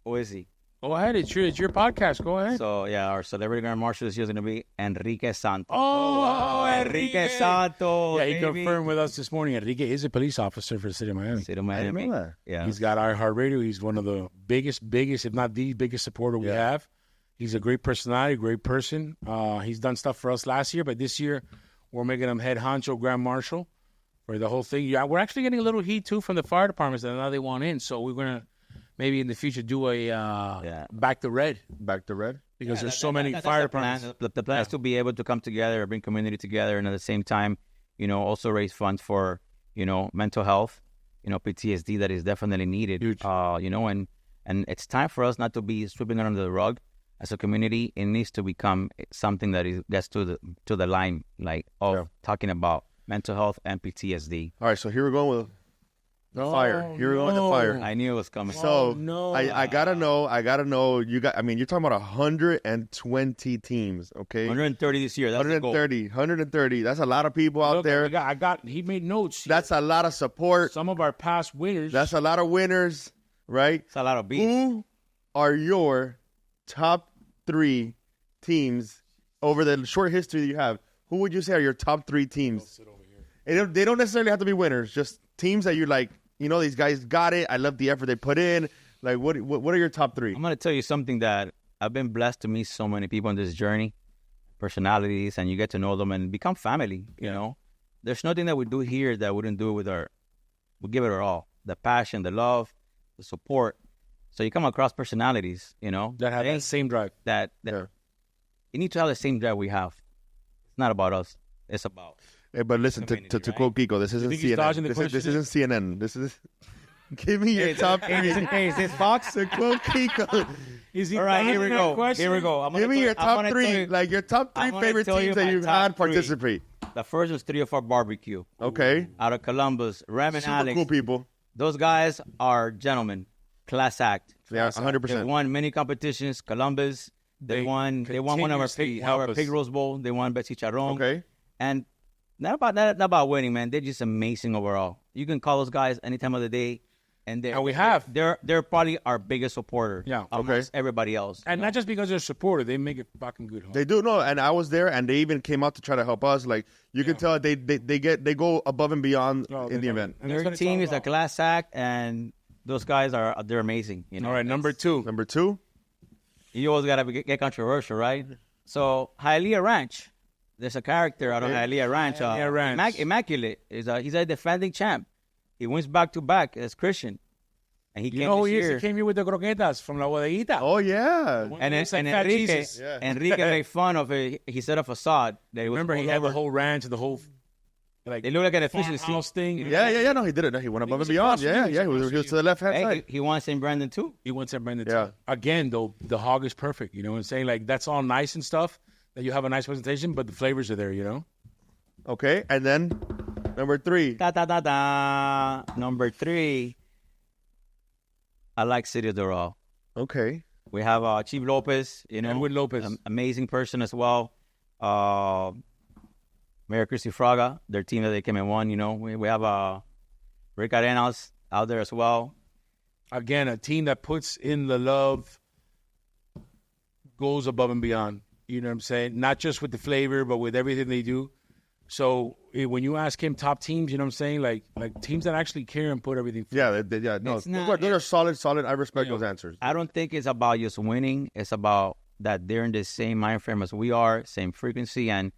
Who is he? Go ahead. It's your podcast. Go ahead. So, our celebrity grand marshal this year is going to be Enrique Santos. Oh, wow. Enrique Santos. Yeah, he baby. confirmed with us this morning. Enrique is a police officer for the city of Miami. City of I didn't Miami. know that. Yeah. He's got iHeartRadio. He's one of the biggest, if not the biggest supporter we have. He's a great personality, great person. He's done stuff for us last year, but this year we're making him head honcho grand marshal for the whole thing. Yeah, we're actually getting a little heat, too, from the fire departments that now they want in. So we're going to maybe in the future do a back to red. Back to red. Because there's so many fire departments. The plan is to be able to come together, bring community together, and at the same time, also raise funds for, mental health, PTSD that is definitely needed. Huge. And it's time for us not to be sweeping it under the rug. As a community, it needs to become something that gets to the line, talking about mental health and PTSD. All right, so here we're going with fire. Here we're going with fire. I knew it was coming. So no. I gotta know. You're talking about 120 teams, okay? 130 this year. That's the goal. 130. That's a lot of people out Look, there. he made notes. That's a lot of support. Some of our past winners. That's a lot of winners, right? It's a lot of beats. Who are your top 3 teams over the short history that you have? Who would you say are your top 3 teams? They don't necessarily have to be winners. Just teams that you're like, these guys got it. I love the effort they put in. Like, what are your top 3? I'm going to tell you something that I've been blessed to meet so many people on this journey, personalities, and you get to know them and become family, There's nothing that we do here that we wouldn't do we give it our all. The passion, the love, the support. So you come across personalities, that have that same drive. That you need to have the same drive we have. It's not about us. It's about. Hey, but listen, to quote Kiko, this isn't CNN. This isn't CNN. This is. Give me your top 3. Is this Fox? To quote Kiko. All right, here we go. Here we go. Give me your top 3, like your top 3 favorite teams that you've had participate. The first was 3 or 4 Barbecue. Okay. Out of Columbus, Ram and Super Alex. cool people. Those guys are gentlemen. Class act. Yeah, 100%. They won many competitions. Columbus. They won one of our Pig Roast Bowl. They won Betsy Chicharron. Okay. And not about winning, man. They're just amazing overall. You can call those guys any time of the day, and they're probably our biggest supporter. Yeah. Amongst everybody else. And not just because they're a supporter, they make it fucking good. They do. No, and I was there, and they even came out to try to help us. Like, you can tell they go above and beyond in the event. And Their team is a class act, and those guys they're amazing. All right, number 2. Number 2. You always gotta get controversial, right? So Hialeah Ranch. There's a character out on Hialeah Ranch. Hialeah Ranch. Immaculate. He's a defending champ. He wins back to back as Christian. And he came this year. He came here with the croquetas from La Bodeguita. Oh, yeah. And Enrique made fun of it. He set a facade. That it was Remember, he had the whole ranch, the whole they look like an efficiency house thing. Yeah. No, he did it. No, he went above and beyond. Yeah. He was to the left-hand side. He won St. Brandon, too. He won St. Brandon, too. Again, though, the hog is perfect. You know what I'm saying? Like, that's all nice and stuff. That you have a nice presentation, but the flavors are there, Okay, and then number 3. Number 3, I like City of Doral. Okay. We have Chief Lopez, Edwin Lopez. Amazing person as well. Mayor Christy Fraga, their team that they came and won, We have Rick Arenas out there as well. Again, a team that puts in the love, goes above and beyond. You know what I'm saying? Not just with the flavor, but with everything they do. So when you ask him top teams, you know what I'm saying? Like teams that actually care and put everything forward. Yeah, no, It's not- those are solid. I respect those answers. I don't think it's about just winning. It's about that they're in the same mind frame as we are, same frequency, and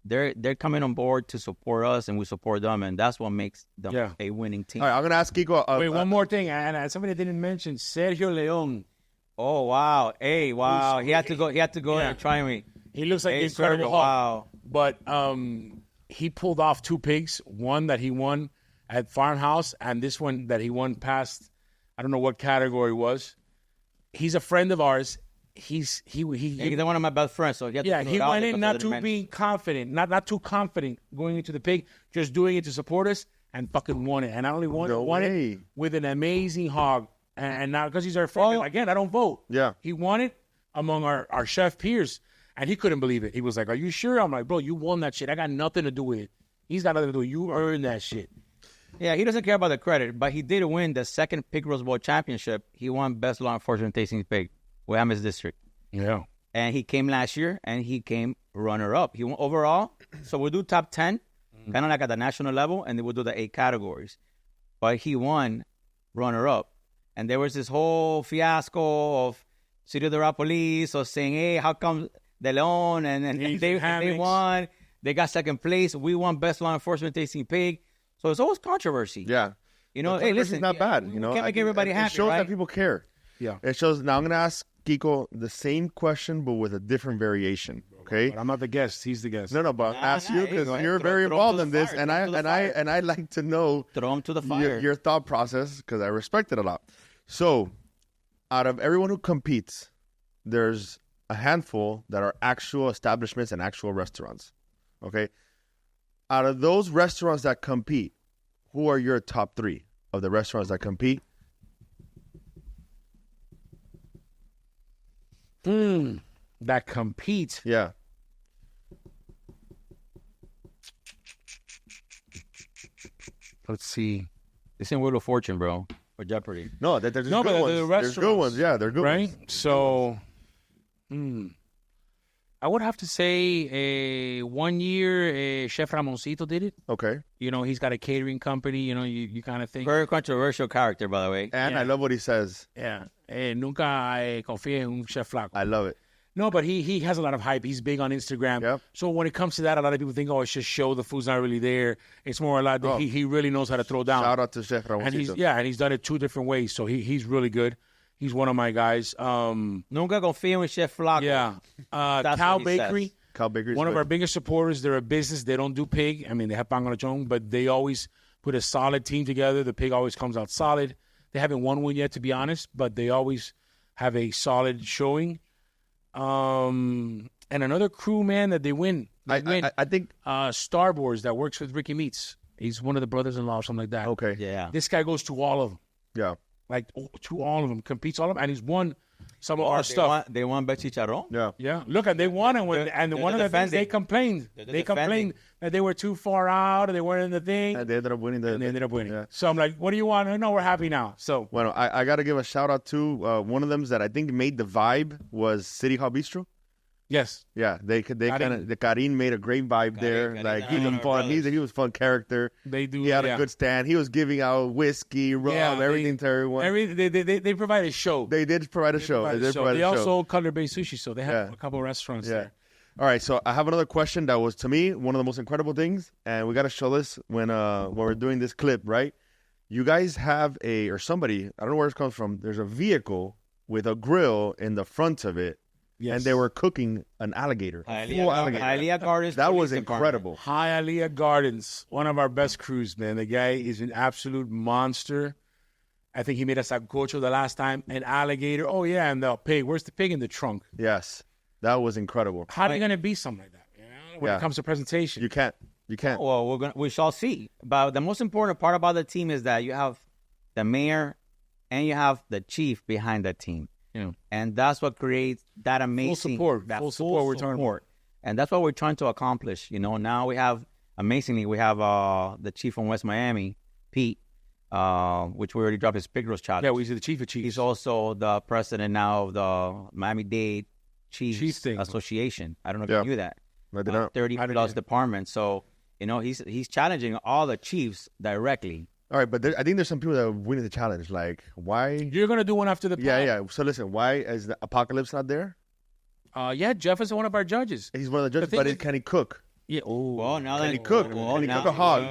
they're coming on board to support us, and we support them, and that's what makes them a winning team. All right, I'm gonna ask Kiko. Wait, one more thing, and somebody didn't mention Sergio Leon. Oh wow! Hey, wow! He had to go and try me. He looks like Hey, Incredible Sergio, Hulk. wow. But he pulled off 2 pigs. One that he won at Farmhouse, and this one that he won past. I don't know what category it was. He's a friend of ours. He's one of my best friends, so he went in not too being confident, not too confident going into the pig, just doing it to support us, and fucking won it. And not only won it with an amazing hog, and now because he's our friend, again, I don't vote. Yeah, he won it among our chef peers, and he couldn't believe it. He was like, "Are you sure?" I'm like, "Bro, you won that shit. I got nothing to do with it. He's got nothing to do with it. You earned that shit." Yeah, he doesn't care about the credit, but he did win the second Pig Roast Bowl championship. He won Best Law Enforcement Tasting Pig, Guaymas District. Yeah. And he came last year, and he came runner-up. He won overall. So we'll do top 10, kind of like at the national level, and then we'll do the 8 categories. But he won runner-up. And there was this whole fiasco of City of the Rock Police or saying, hey, how come De Leon? And they won. They got second place. We won Best Law Enforcement Tasting Pig. So it's always controversy. Yeah. You know, hey, listen. It's not bad. You know, can't make everybody happy, It shows right? that people care. Yeah. It shows. Now I'm going to ask Kiko the same question, but with a different variation. Okay. But I'm not the guest. He's the guest. No, but I'll ask you because you're very involved in this, and I like to know throw him to the fire. Your thought process because I respect it a lot. So, out of everyone who competes, there's a handful that are actual establishments and actual restaurants. Okay. Out of those restaurants that compete, who are your top 3 of the restaurants that compete? That compete. Yeah. Let's see. It's in Wheel of Fortune, bro, or Jeopardy. No, there's good but ones. the There's good ones. Yeah, they're good right? ones. So, I would have to say 1 year Chef Ramoncito did it. Okay. You know, he's got a catering company. You know, you kind of think. Very controversial character, by the way. And I love what he says. Yeah. Nunca confíe en un chef flaco. I love it. No, but he has a lot of hype. He's big on Instagram. Yep. So when it comes to that, a lot of people think, oh, it's just show. The food's not really there. It's more like he really knows how to throw down. Shout out to Chef Ramoncito. And he's done it 2 different ways. So he's really good. He's one of my guys. Nunca confío en Chef Flaco. Yeah. That's Cow what he Bakery. says. Cow Bakery. One of our biggest supporters. They're a business. They don't do pig. I mean, they have pan con lechon, but they always put a solid team together. The pig always comes out solid. They haven't won one yet, to be honest, but they always have a solid showing. And another crew, man, that they win. I think Starboards that works with Ricky Meats. He's one of the brothers-in-law or something like that. okay. Yeah. This guy goes to all of them. Yeah. Like to all of them, competes all of them, and he's won some of our stuff. They won Bet Chicharron? Yeah. Yeah, look, and they won, and one of the things they complained. They complained that they were too far out, or they weren't in the thing, And they ended up winning and they ended up winning. Yeah. So I'm like, what do you want? No, we're happy now. So Well, I got to give a shout out to one of them that I think made the vibe was City Hall Bistro. yes, Yeah, they kind of the Karin made a great vibe there. Karin, like he was our fun. brothers. He was a fun character. they do. He had yeah. a good stand. He was giving out whiskey, rum, everything to everyone. They provide a show. They did provide a show. They also color-based sushi, so they have a couple of restaurants there. All right, so I have another question that was, to me, one of the most incredible things, and we got to show this when we're doing this clip, right? You guys have or somebody, I don't know where it comes from, there's a vehicle with a grill in the front of it, Yes. and they were cooking an alligator, full alligator. Hialeah Gardens. That was Police incredible. Hialeah Gardens, one of our best crews, man. The guy is an absolute monster. I think he made a sancocho the last time, an alligator. Oh, yeah, and the pig. Where's the pig? In the trunk. Yes, that was incredible. How are you going to be something like that, you know, when it comes to presentation? You can't. Well, we shall see. But the most important part about the team is that you have the mayor and you have the chief behind that team. Yeah. And that's what creates that amazing support. that Full support we're talking about. And that's what we're trying to accomplish. You know, now we have the chief from West Miami, Pete, which we already dropped his pig roast challenge. Yeah, he's the chief of chiefs. He's also the president now of the Miami-Dade Chiefs Chief thing. Association. I don't know if Yeah. you knew that. I did not. 30 I didn't plus either. departments. So, he's challenging all the chiefs directly. All right, but I think there's some people that are winning the challenge. Like, why? You're gonna do one after the Yeah. So listen, why is the Apocalypse not there? Yeah, Jeff is one of our judges. He's one of the judges, thing but is- can he cook? Yeah. Oh. Well, now Can that he cook? well, Can he now- cook a hog?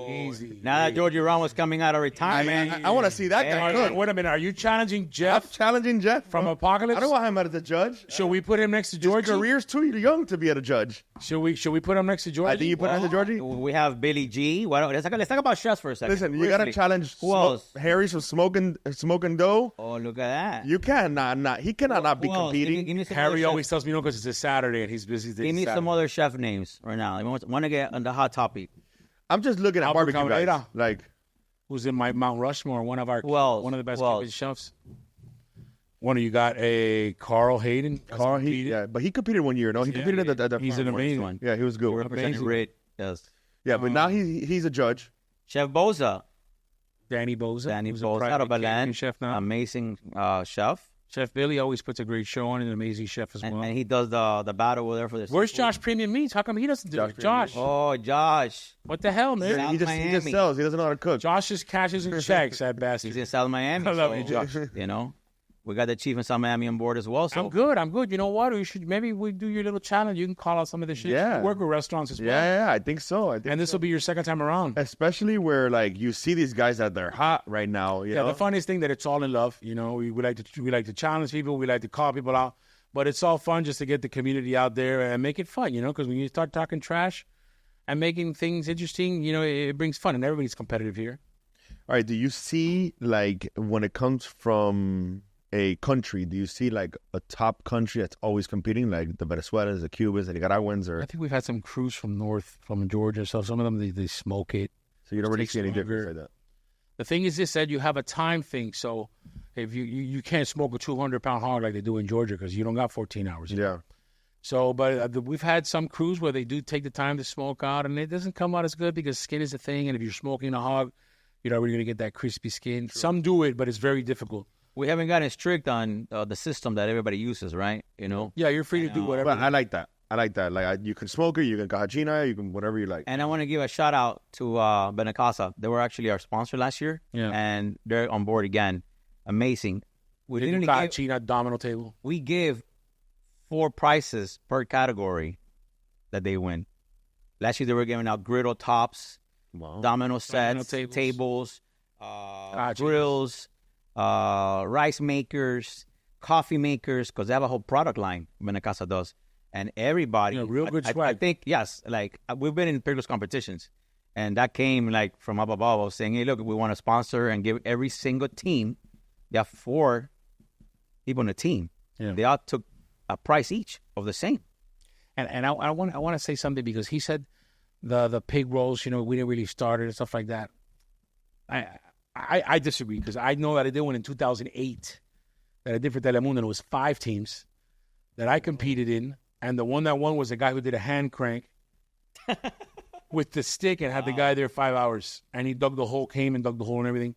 Easy. Now that Georgie Ramos coming out of retirement, I want to see that Hey, guy Wait, cook. wait a minute. Are you challenging I'm Jeff challenging Jeff from bro. Apocalypse? I don't want him as a judge. Should we put him next to His Georgie? career's too young to be at a judge. Should we put him next to Georgie? I think you put him as a Georgie. we have Billy G. Let's talk about chefs for a second. Listen, you got to Seriously. challenge Who else? Harry's from smoking dough. Oh, look at that. You cannot not. He cannot not be Who else? Give competing. me some Harry other always tells me no because it's a Saturday and he's busy. Give me some other chef names right now. I want to get on the hot topic. I'm just looking at Albert barbecue guys. Cabrera. Like, Who's in my Mount Rushmore? One of our one of the best Who else? Cuban chefs. One of you got a Carl Hayden. Carl, but he competed one year. No, he competed at the He's an farm. amazing one. Yeah, he was good. Representing Amazing. Red. Yes. Yeah, but now he's a judge. Chef Boza. Danny Boza. Danny who's a Boza private out of Belen. catering chef now. Amazing chef. Chef Billy always puts a great show on. An amazing chef as well. And he does the battle over there for the Where's seafood. Josh Premium Meats? How come he doesn't do Josh it? Premium Josh, Oh, Josh. what the hell, man? South He just Miami. sells. He doesn't know how to cook. Josh just cashes and checks, that bastard. He's in South Miami. I love so, you, Josh. We got the chief in South Miami on board as well. So I'm good. You know what? Maybe we do your little challenge. You can call out some of the shit. Yeah. You work with restaurants as well. Yeah, I think so. And this will be your second time around. especially where like you see these guys that they're hot right now. You Yeah, know? the funniest thing that it's all in love. We like to challenge people. We like to call people out, but it's all fun just to get the community out there and make it fun. Because when you start talking trash and making things interesting, it brings fun, and everybody's competitive here. All right. Do you see like when it comes from a country? Do you see like a top country that's always competing, like the Venezuelans, the Cubans, the Nicaraguans, or I think we've had some crews from Georgia, so some of them they smoke it. so you don't really takes see any longer. difference like that? The thing is this, Ed, you have a time thing, so if you can't smoke a 200-pound hog like they do in Georgia because you don't got 14 hours. Yeah. So, but we've had some crews where they do take the time to smoke out, and it doesn't come out as good because skin is a thing, and if you're smoking a hog, you're not really going to get that crispy skin. True. Some do it, but it's very difficult. we haven't gotten strict on the system that everybody uses, right? Yeah, you're free to do whatever. But I like that. Like you can smoke it, you can Caja China, you can whatever you like. And I want to give a shout out to Benacasa. They were actually our sponsor last year. Yeah. And they're on board again. Amazing. We They do literally Caja gave, China domino table. we give 4 prizes per category that they win. Last year they were giving out griddle tops, Wow. domino sets, tables. tables, Gotcha. grills, rice makers, coffee makers, because they have a whole product line, Benacasa does. And everybody, Real good I swag. think, yes, like we've been in Piglos competitions, and that came like from up above, saying, hey, look, we want to sponsor and give every single team, they have 4 people in the team. Yeah. They all took a price each of the same. And I want to say something because he said the pig rolls, we didn't really start it and stuff like that. I disagree because I know that I did one in 2008 that I did for Telemundo, and it was 5 teams that I competed in, and the one that won was a guy who did a hand crank with the stick and had the guy there 5 hours, and he dug the hole, came and dug the hole and everything.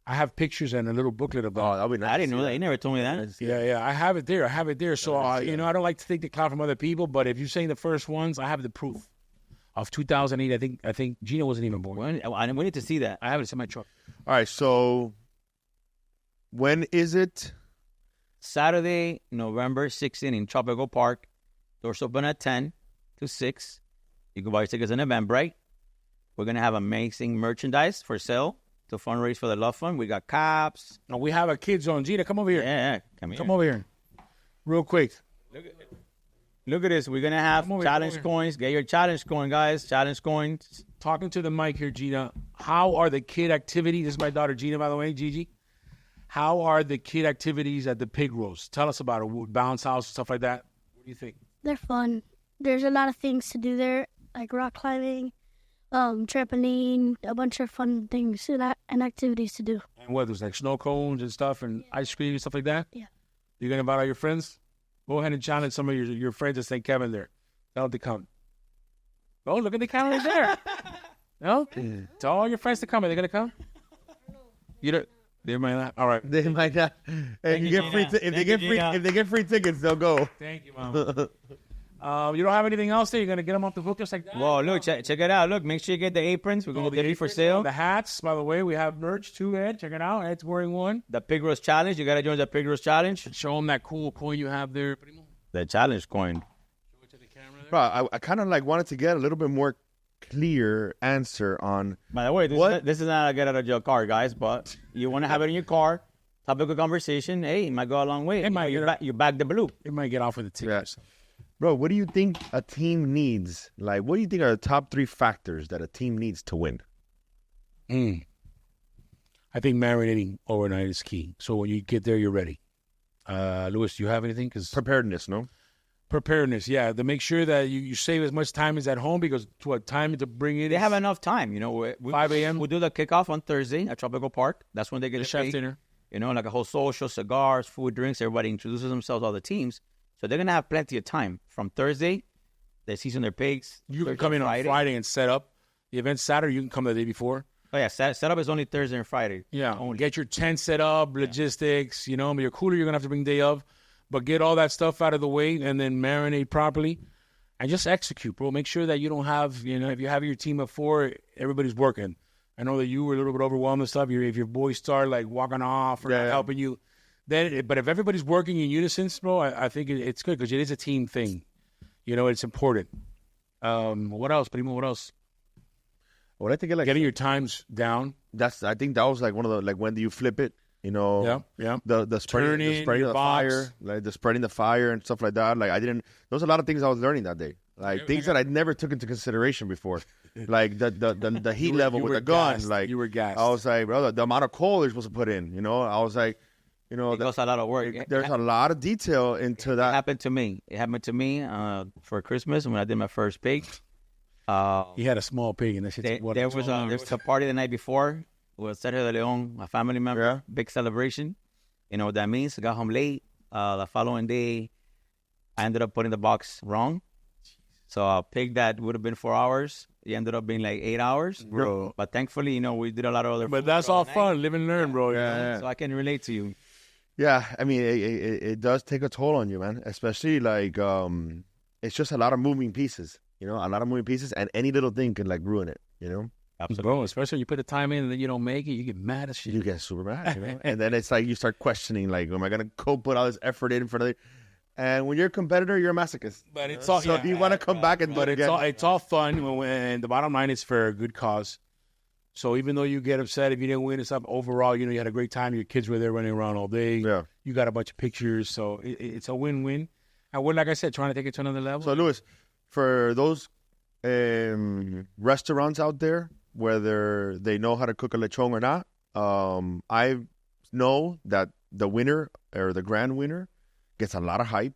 I have pictures and a little booklet of that. Oh, that'd be nice. I didn't know that. He never told me that. Yeah, I have it there. So, I don't like to take the clout from other people, but if you're saying the first ones, I have the proof of 2008. I think Gina wasn't even born. We need to see that. I have it in my truck. All right, so when is it? Saturday, November 16th in Tropical Park. Doors open at 10 to 6. You can buy your tickets in Eventbrite. We're going to have amazing merchandise for sale to fundraise for the Love Fund. We got caps. No, we have a kid zone. Gina, come over here. Yeah. Come here. Come over here. Real quick. Look at this. We're going to have Come over challenge here. coins. Get your challenge coin, guys. Challenge coins. Talking to the mic here, Gina. How are the kid activities? This is my daughter, Gina, by the way, Gigi. How are the kid activities at the pig roast? Tell us about it. Bounce house, stuff like that. What do you think? They're fun. There's a lot of things to do there, like rock climbing, trampoline, a bunch of fun things and activities to do. And what, there's like snow cones and stuff and ice cream and stuff like that? Yeah. You going to invite all your friends? Go ahead and challenge some of your friends at St. Kevin there. Tell them to come. Oh, look at the calendar there. No? Tell all your friends to come. Are they going to come? You don't. They might not. All right. They might not. If you get free, if they get free tickets, they'll go. Thank you, Mom. You don't have anything else there? You're gonna get them off the hook just like that? Well, look, check it out. Look, make sure you get the aprons. We're gonna get it for sale. The hats, by the way, we have merch too, Ed. Check it out. Ed's wearing one. The Pig Roast Challenge. You gotta join the Pig Roast Challenge. Show them that cool coin you have there, Primo. The challenge coin. Show it to the camera there. Bro, I kind of like wanted to get a little bit more clear answer on. By the way, this is not a get out of jail card, guys, but you want to have it in your car. Topic of conversation. Hey, it might go a long way. You back the blue. It might get off with the tickets. Yeah. Bro, what do you think a team needs? Like, what do you think are the top 3 factors that a team needs to win? I think marinating overnight is key. So when you get there, you're ready. Louis, do you have anything? Preparedness, no? Preparedness, yeah. To make sure that you save as much time as at home because what time to bring it? They have enough time. You know, 5 a.m. We'll do the kickoff on Thursday at Tropical Park. That's when they get The the chef cake. dinner. You know, like a whole social, cigars, food, drinks. Everybody introduces themselves, all the teams. So they're going to have plenty of time. From Thursday, they season their pigs. You can come in on Friday and set up. The event's Saturday. You can come the day before. Oh, yeah. Setup is only Thursday and Friday. Yeah. Get your tent set up, logistics, you know. Your cooler you're going to have to bring day of. But get all that stuff out of the way and then marinate properly. And just execute, bro. Make sure that you don't have, if you have your team of 4, everybody's working. I know that you were a little bit overwhelmed and stuff. If your boys start, like, walking off or not helping you. But if everybody's working in unison, bro, I think it's good because it is a team thing. It's important. What else, Primo? What else? What I think, like getting your times down. I think that was like one of the when do you flip it? Yeah. The spreading the fire, like the spreading the fire and stuff like that. Like there was a lot of things I was learning that day. Like things that I never took into consideration before. Like the heat level with the gun. Gassed. Like you were gassed. I was like, brother, the amount of coal you're supposed to put in. I was like. It goes a lot of work. There's a lot of detail into that. It happened to me. For Christmas when I did my first pig. He had a small pig, and that shit. There was a party the night before with Sergio de Leon, a family member. Yeah. Big celebration. You know what that means? I got home late. The following day, I ended up putting the box wrong. So a pig that would have been 4 hours, it ended up being like 8 hours. Bro. But thankfully, we did a lot of other. But that's all fun. Live and learn, bro. Yeah. So I can relate to you. Yeah, I mean, it does take a toll on you, man. Especially it's just a lot of moving pieces. A lot of moving pieces, and any little thing can ruin it. Absolutely. Bro, especially when you put the time in and then you don't make it, you get mad as shit. You get super mad, and then it's like you start questioning, am I gonna go put all this effort in for the? And when you're a competitor, you're a masochist. But it's all so if you want to come back and do it again, it's all fun. And the bottom line is for a good cause. So even though you get upset if you didn't win and stuff, overall, you had a great time. Your kids were there running around all day. Yeah. You got a bunch of pictures. So it's a win-win. And we're, like I said, trying to take it to another level. So, Luis, for those restaurants out there, whether they know how to cook a lechon or not, I know that the winner or the grand winner gets a lot of hype,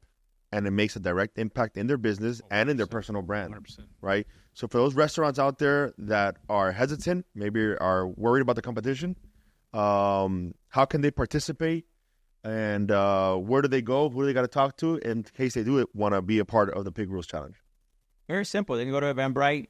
and it makes a direct impact in their business and in their personal brand, 100%. right? So for those restaurants out there that are hesitant, maybe are worried about the competition, how can they participate, and where do they go? Who do they got to talk to in case they do want to be a part of the Pig Roast Challenge? Very simple. They can go to Eventbrite.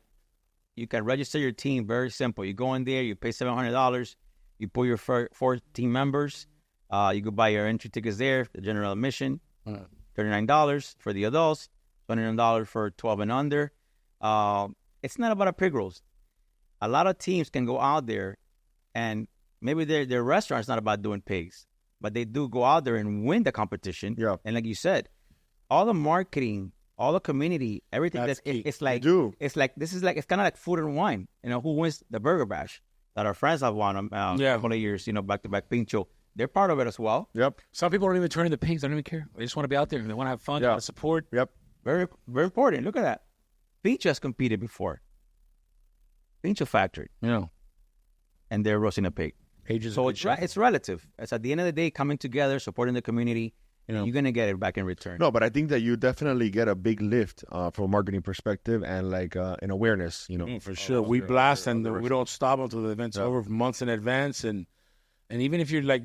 You can register your team. Very simple. You go in there. You pay $700. You put your 4 team members. You could buy your entry tickets there. The general admission, $39 for the adults, $29 for 12 and under. It's not about a pig roast. A lot of teams can go out there, and maybe their restaurant's not about doing pigs, but they do go out there and win the competition. Yeah. And like you said, all the marketing, all the community, everything. It's like it's kind of like food and wine. Who wins the Burger Bash? That our friends have won a couple of years. Back to back Pincho. They're part of it as well. Yep. Some people don't even turn into pigs. They don't even care. They just want to be out there. They want to have fun. They want to support. Yep. Very, very important. Look at that. Pincho has competed before. Pincho Factory. Yeah. And they're roasting a pig. So it's relative. It's at the end of the day coming together, supporting the community. You're going to get it back in return. No, but I think that you definitely get a big lift from a marketing perspective and an awareness, For sure. We blast and we don't stop until the event's over months in advance. And even if you're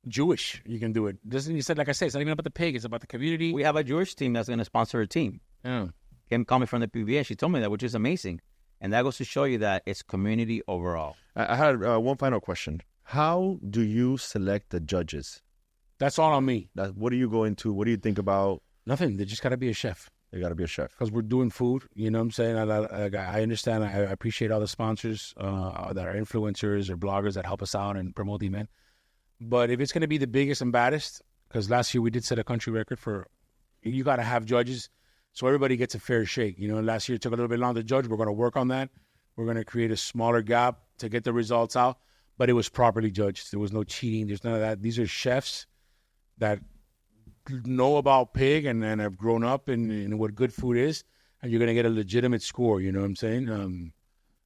Jewish, you can do it. You said, like I said, it's not even about the pig. It's about the community. We have a Jewish team that's going to sponsor a team. Yeah. Kim called me from the PBA. She told me that, which is amazing. And that goes to show you that it's community overall. I had one final question. How do you select the judges? That's all on me. What do you go into? What do you think about? Nothing. They just got to be a chef. They got to be a chef. Because we're doing food, you know what I'm saying? I understand. I appreciate all the sponsors that are influencers or bloggers that help us out and promote the event. But if it's going to be the biggest and baddest, because last year we did set a country record for, you got to have judges so everybody gets a fair shake. You know, last year it took a little bit longer to judge. We're going to work on that. We're going to create a smaller gap to get the results out. But it was properly judged. There was no cheating. There's none of that. These are chefs that know about pig and have grown up in what good food is, and you're going to get a legitimate score, you know what I'm saying?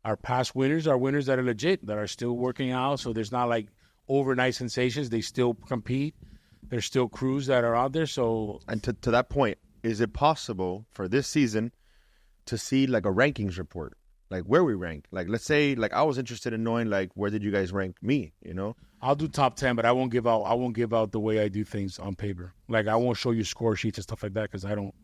Our past winners are winners that are legit, that are still working out, so there's not like overnight sensations. They still compete. There's still crews that are out there, so... And to that point, is it possible for this season to see like a rankings report? Like where we rank? Like let's say, like I was interested in knowing like where did you guys rank me, you know? I'll do top 10, but I won't give out the way I do things on paper. Like I won't show you score sheets and stuff like that because I don't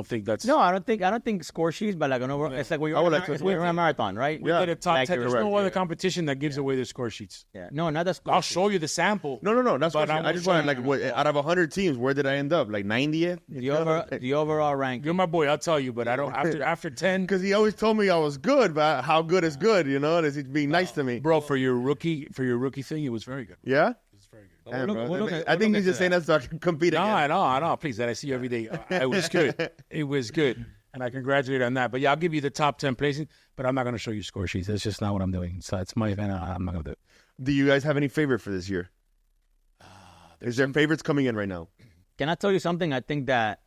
think that's... No, I don't think score sheets, but like it's like we're a marathon, right? We did a top 10. There's no other yeah. competition that gives away the score sheets. Yeah. No, not the score I'll sheets. show you the sample. No. That's what But I just wanted like what, out of 100 teams, where did I end up? Like 90th? The overall rank. You're my boy, I'll tell you, but I don't after 10. Because he always told me I was good, but how good is good, you know? And he's being nice to me. Bro, for your rookie thing, it was very good. Yeah? It's very good. Damn, bro. I think he's just saying that so I can compete No, again. I know. Please, that I see you every day. It was good. It was good. And I congratulate on that. But yeah, I'll give you the top 10 placing, but I'm not going to show you score sheets. That's just not what I'm doing. So it's my event. I'm not going to do it. Do you guys have any favorite for this year? Is there favorites coming in right now? Can I tell you something? I think that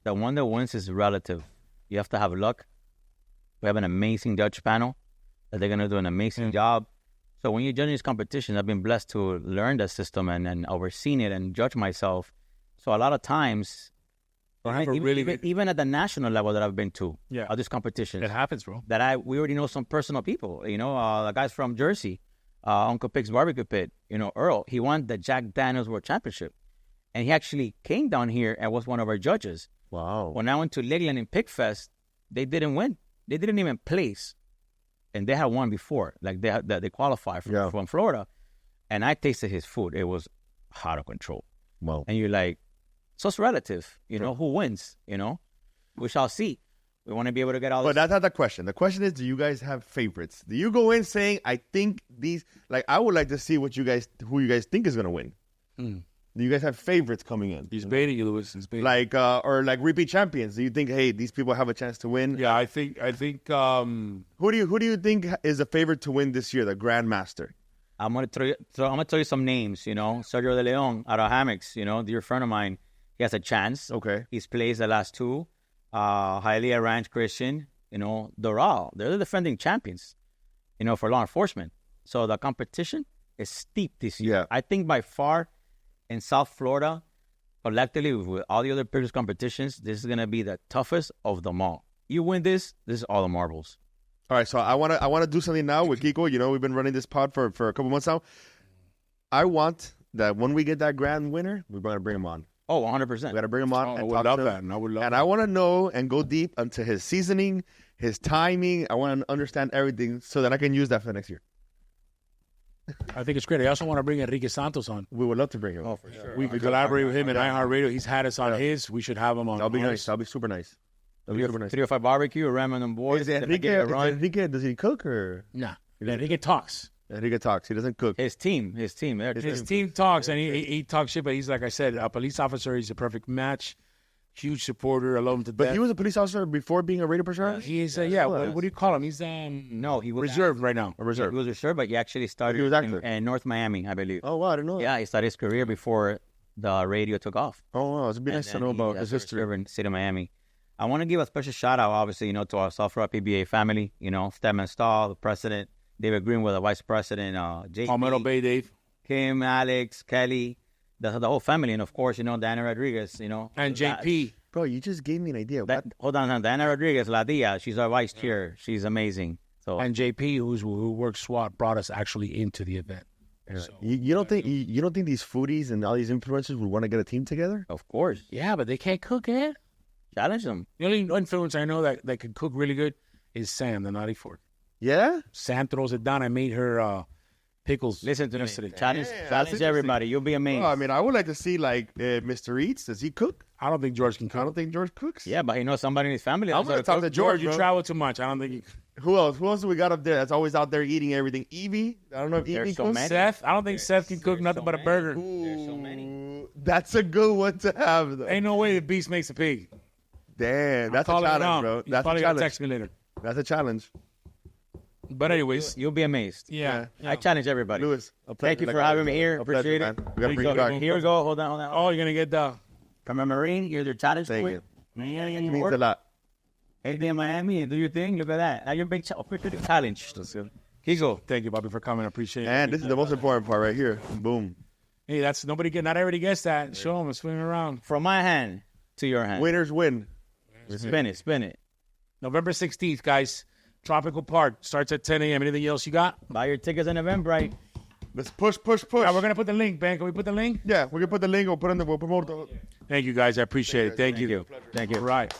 the one that wins is relative. You have to have luck. We have an amazing judge panel that they're going to do an amazing job. So when you're judging these competitions, I've been blessed to learn the system and overseen it and judge myself. So a lot of times, even at the national level that I've been to, of these competitions, It happens, bro. that we already know some personal people. You know, the guys from Jersey, Uncle Pig's Barbecue Pit, you know, Earl, he won the Jack Daniels World Championship. And he actually came down here and was one of our judges. Wow. When I went to Lakeland in Pig Fest, they didn't win. They didn't even place. And they had won before. Like they qualified from Florida. And I tasted his food. It was out of control. Wow. And you're like, so it's relative, you know, who wins, you know? We shall see. We want to be able to get all this. But that's not the question. The question is, do you guys have favorites? Do you go in saying, I think these, like, I would like to see who you guys think is going to win. Do you guys have favorites coming in? He's baiting you, Louis. He's baiting. Like, or like repeat champions. Do you think, hey, these people have a chance to win? Yeah, I think. Who do you think is a favorite to win this year, the Grandmaster? I'm gonna tell you some names, you know. Sergio De Leon out of Hammocks, you know, dear friend of mine. He has a chance. Okay. He's placed the last two. Hialeah Ranch Christian, you know, Doral. They're the defending champions, you know, for law enforcement. So the competition is steep this year. Yeah. I think by far in South Florida, collectively with all the other previous competitions, this is gonna be the toughest of them all. You win this is all the marbles. All right, so I wanna do something now with Kiko. You know, we've been running this pod for a couple months now. I want that when we get that grand winner, we're gonna bring him on. Oh, 100%. We got to bring him on. I and would talk love to him. that. And I would love And that. I want to know and go deep into his seasoning, his timing. I want to understand everything so that I can use that for next year. I think it's great. I also want to bring Enrique Santos on. We would love to bring him. Oh, for sure. We could collaborate with him in iHeartRadio. He's had us on his. We should have him on That'll be ours. nice. That'll be super nice. That'll be super nice. 305 barbecue, ramen and boys. Is Enrique, does he cook or? Nah. Enrique talks. Enrique talks. He doesn't cook. His team. His team talks, and he talks shit, but he's, like I said, a police officer. He's a perfect match. Huge supporter. I love him to death. But he was a police officer before being a radio personality? He is, what do you call him? He's No, he was reserved right now. A reserve. He was reserved, but he actually started He was active. in North Miami, I believe. Oh, wow. I didn't know that. Yeah, he started his career before the radio took off. Oh, wow. It'd be nice to know about his history. In the city of Miami. I want to give a special shout out, obviously, you know, to our South Florida PBA family, you know, Stedman Stahl, the president, David Greenwood, the vice president, JP, Palmetto Bay Dave. Kim, Alex, Kelly, the whole family, and of course, you know, Diana Rodriguez, you know. And JP. Bro, you just gave me an idea. Hold on, Diana Rodriguez, La Dia, she's our vice chair. She's amazing. So And JP, who works SWAT, brought us actually into the event. Yeah. So, You don't think these foodies and all these influencers would want to get a team together? of course, yeah, but they can't cook it. challenge them. The only influencer I know that can cook really good is Sam, the Naughty Fork. Yeah? Sam throws it down. I made her pickles. Listen to yesterday. me. Challenge interesting. everybody. You'll be amazed. Well, I mean, I would like to see like Mr. Eats. Does he cook? I don't think George can I cook. don't think George cooks. Yeah, but he knows somebody in his family. I'm gonna talk to George, George. you bro. travel too much. I don't think you... Who else? Who else do we got up there that's always out there eating everything? Evie? I don't know if There's Evie so cooks. many. Seth. I don't think Seth can cook nothing but a burger. There's so many. Ooh, that's a good one to have, though. Ain't no way the beast makes a pig. Damn, that's a Call it challenge, down. bro. You That's a probably gotta challenge. text me later. That's a challenge. But anyways, You'll be amazed. yeah. I challenge everybody. Lewis, Thank you for having me here. A pleasure, Appreciate man. it. We gotta bring you back. Here we go. Hold on. Oh, you're gonna get the... From a Marine, you're their challenge. Thank queen. you. Man, It means a lot. Hey, in Miami, do your thing. Look at that. Now you're a big challenge. Kiko. Thank you, Bobby, for coming. I appreciate it. And this is the most important part right here. Boom. Hey, that's nobody get. Not everybody gets that. Show them. Swing around. From my hand to your hand. Winners win. Spin it. November 16th, guys. Tropical Park starts at 10 a.m. Anything else you got? Buy your tickets in Eventbrite. Let's push. Yeah, we're gonna put the link, Ben. Can we put the link? Yeah, we're gonna put the link. We'll promote the. Thank you, guys. I appreciate it. Thank you. Thank you. All right.